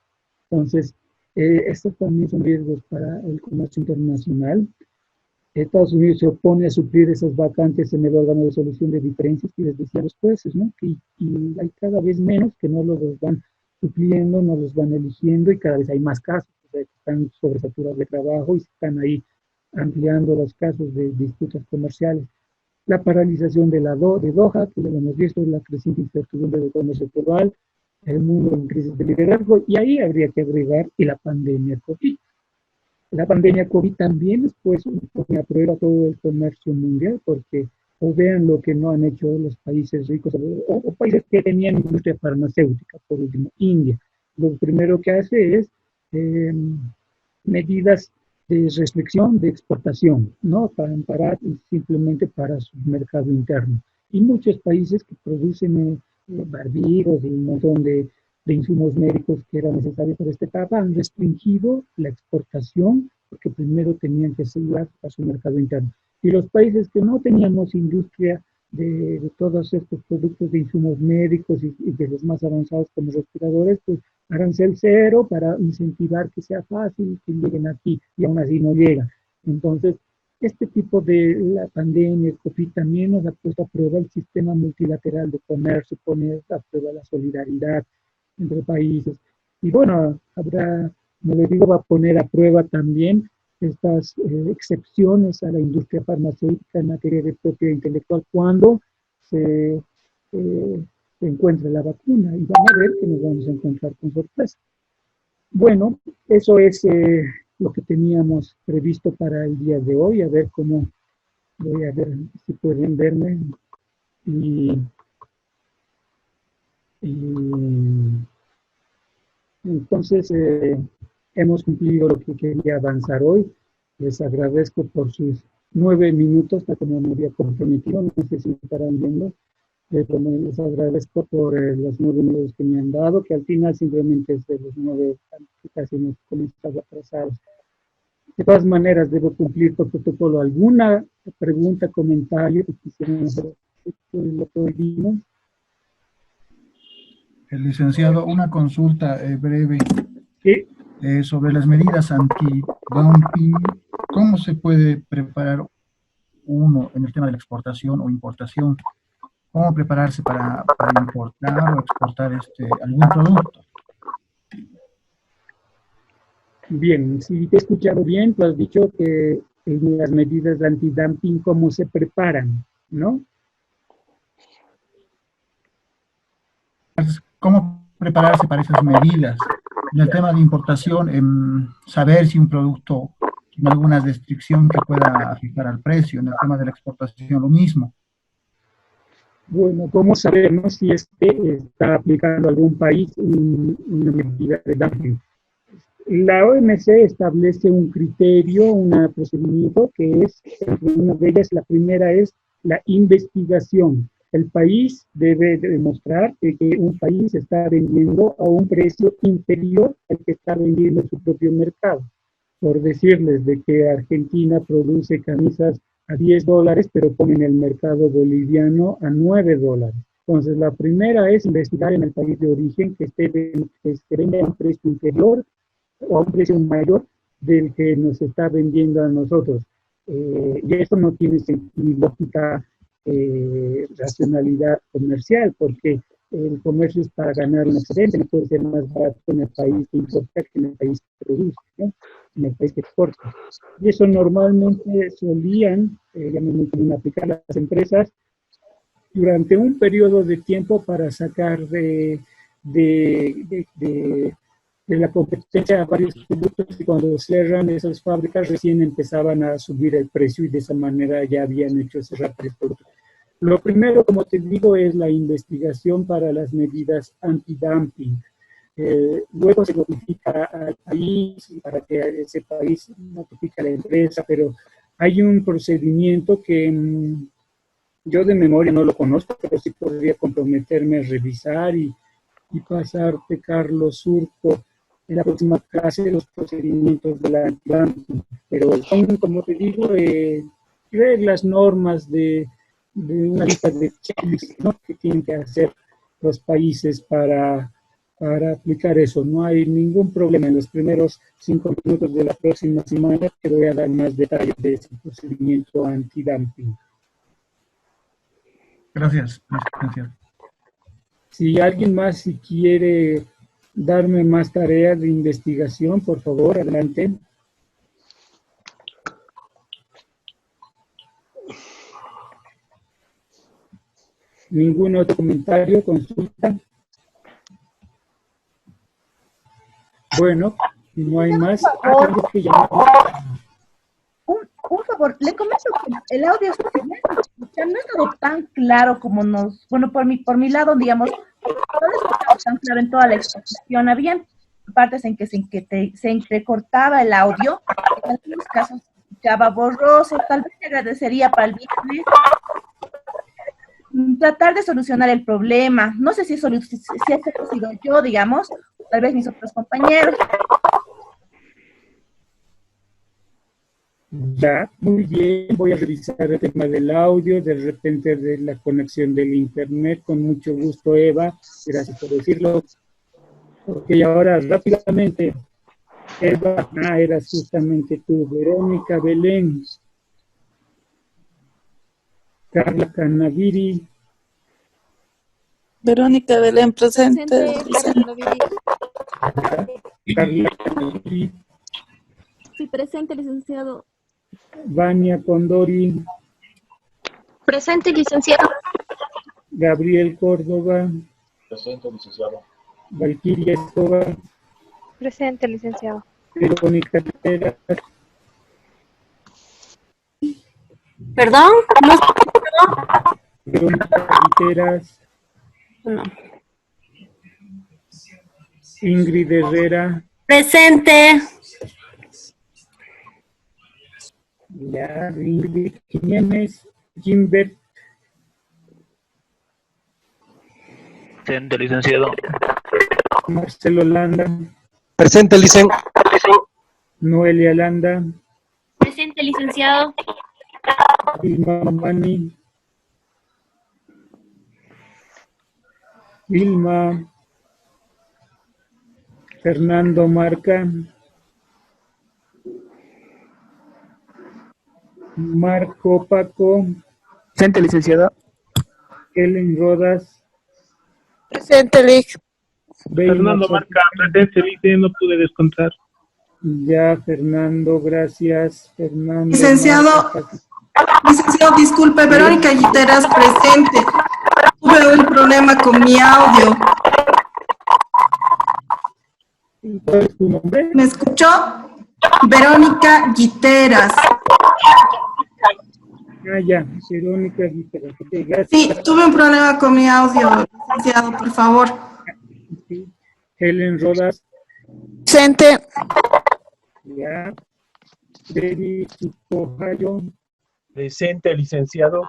Entonces, estos también son riesgos para el comercio internacional. Estados Unidos se opone a suplir esas vacantes en el órgano de solución de diferencias que les decía a los jueces, ¿no? Y hay cada vez menos que no los van supliendo, no los van eligiendo y cada vez hay más casos, o sea, que están sobresaturados de trabajo y se están ahí ampliando los casos de disputas comerciales. La paralización de Doha, que lo hemos visto, la creciente incertidumbre del comercio global, el mundo en crisis de liderazgo, y ahí habría que agregar y la pandemia COVID. La pandemia COVID también pues pone a prueba todo el comercio mundial, porque o vean lo que no han hecho los países ricos o países que tenían industria farmacéutica, por último, India. Lo primero que hace es medidas de restricción de exportación, ¿no? Para amparar simplemente para su mercado interno. Y muchos países que producen barbijos y un montón de insumos médicos que eran necesarios para esta etapa han restringido la exportación porque primero tenían que asegurar a su mercado interno. Y los países que no teníamos industria de todos estos productos de insumos médicos y de los más avanzados como respiradores, pues arancel cero para incentivar que sea fácil que lleguen aquí y aún así no llegan. Entonces, este tipo de la pandemia, el COVID también nos ha puesto a prueba el sistema multilateral de comercio, pone a prueba la solidaridad entre países. Y bueno, habrá, como les digo, va a poner a prueba también estas excepciones a la industria farmacéutica en materia de propiedad intelectual cuando se encuentre la vacuna y van a ver que nos vamos a encontrar con sorpresa. Bueno, eso es lo que teníamos previsto para el día de hoy. A ver cómo, voy a ver si pueden verme. Y entonces hemos cumplido lo que quería avanzar hoy. Les agradezco por sus 9 minutos, hasta como me había comprometido, no sé si estarán viendo. Bueno, les agradezco por los 9 minutos que me han dado, que al final simplemente es de los 9, casi hemos comenzado atrasados. De todas maneras, debo cumplir por protocolo. ¿Alguna pregunta, comentario que quisieran hacer sobre lo que hoy vimos? El licenciado, una consulta breve Sí. sobre las medidas anti-dumping. ¿Cómo se puede preparar uno en el tema de la exportación o importación? ¿Cómo prepararse para importar o exportar algún producto? Bien, si te he escuchado bien, tú has dicho que en las medidas de antidumping, ¿cómo se preparan? ¿No? ¿Cómo prepararse para esas medidas? En el tema de importación, saber si un producto tiene alguna restricción que pueda afectar al precio. En el tema de la exportación, lo mismo. Bueno, ¿cómo sabemos si está aplicando algún país una medida de dumping? La OMC establece un criterio, un procedimiento que es, una de ellas, la primera es la investigación. El país debe demostrar que un país está vendiendo a un precio inferior al que está vendiendo su propio mercado. Por decirles de que Argentina produce camisas a $10, pero pone en el mercado boliviano a $9. Entonces, la primera es investigar en el país de origen que venda a un precio inferior o a un precio mayor del que nos está vendiendo a nosotros. Y esto no tiene lógica, racionalidad comercial, porque el comercio es para ganar un excedente, no puede ser más barato en el país que importa que en el país que produce, ¿no? En el país que exporta. Y eso normalmente solían, ya me muy común aplicar las empresas, durante un periodo de tiempo para sacar de la competencia a varios productos, y cuando cierran esas fábricas recién empezaban a subir el precio y de esa manera ya habían hecho cerrar el producto. Lo primero, como te digo, es la investigación para las medidas antidumping. Luego se notifica al país para que ese país notifique a la empresa, pero hay un procedimiento que yo de memoria no lo conozco, pero sí podría comprometerme a revisar y pasarte, Carlos Surco, en la próxima clase los procedimientos de la antidumping. Pero son, como te digo, reglas, normas de una lista de checklists, ¿no?, que tienen que hacer los países para aplicar eso. No hay ningún problema. En los primeros 5 minutos de la próxima semana te voy a dar más detalles de ese procedimiento antidumping. Gracias, licenciado. Si alguien más si quiere darme más tareas de investigación, por favor, adelante. ¿Ningún otro comentario, consulta? Bueno, si no hay más, tengo que llamar. Un favor, le comento que el audio no ha estado tan claro como bueno, por mi lado, digamos, no lo escuchamos tan claro en toda la exposición. Habían partes en que se entrecortaba el audio, en algunos casos se escuchaba borroso. Tal vez te agradecería para el viernes tratar de solucionar el problema. No sé si he sido yo, digamos, tal vez mis otros compañeros. Ya, muy bien, voy a revisar el tema del audio, de repente de la conexión del internet, con mucho gusto, Eva, gracias por decirlo. Ok, ahora rápidamente, Eva, eras justamente tú, Verónica Belén, Carla Canaviri. Verónica Belén, presente. Carla Canaviri. Sí, presente, licenciado. Vania Condori. Presente, licenciado. Gabriel Córdoba. Presente, licenciado. Valquiria Escobar. Presente, licenciado. Verónica Teras. ¿Perdón? Verónica Teras. No. Ingrid Herrera. Presente. Ya, Ingrid Jiménez, Gimbert. Presente, licenciado. Marcelo Landa, Presente, licen. Noelia Landa, Presente, licenciado. Vilma Mani, Vilma, Fernando Marca, Marco Paco, Presente, licenciado. Helen Rodas, Presente, Lic. Fernando Marca, presente, dice, no pude descontar. ya, Fernando, gracias. Fernando Licenciado, Marca, licenciado, disculpe, Verónica Guiteras, presente. Tuve un problema con mi audio. ¿cuál es tu nombre? ¿Me escuchó? Verónica Guiteras. Ah, ya, Verónica, ok, gracias. Sí, tuve un problema con mi audio, licenciado, por favor. Sí. Helen Rodas, Presente. ya. Debbie Sucojayo, Presente, licenciado.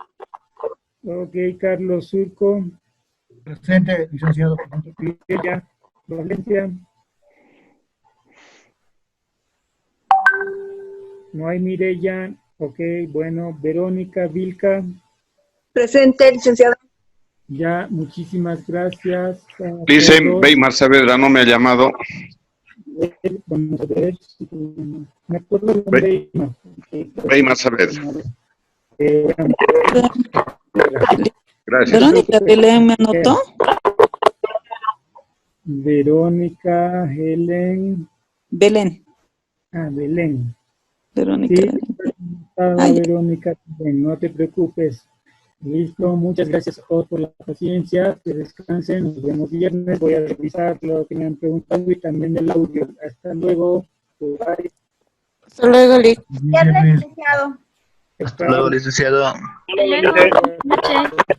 ok, Carlos Surco, Presente, licenciado. ya. Valencia. No hay Mireya, ok, bueno, Verónica Vilca, Presente, licenciado. ya, muchísimas gracias. Dicen, todos. Weimar Saavedra no me ha llamado. Vamos a ver, me acuerdo de Weimar. Weimar Saavedra. Gracias. Verónica Belén me anotó. Verónica, Helen. Belén. Ah, Belén. Verónica. Sí, Ay. Verónica, no te preocupes. Listo, muchas gracias a todos por la paciencia, que descansen, nos vemos viernes, voy a revisar lo que me han preguntado y también el audio. Hasta luego. Bye. Hasta luego, Lic. Viernes, licenciado. Hasta luego, licenciado. Hasta luego. Buenas noches.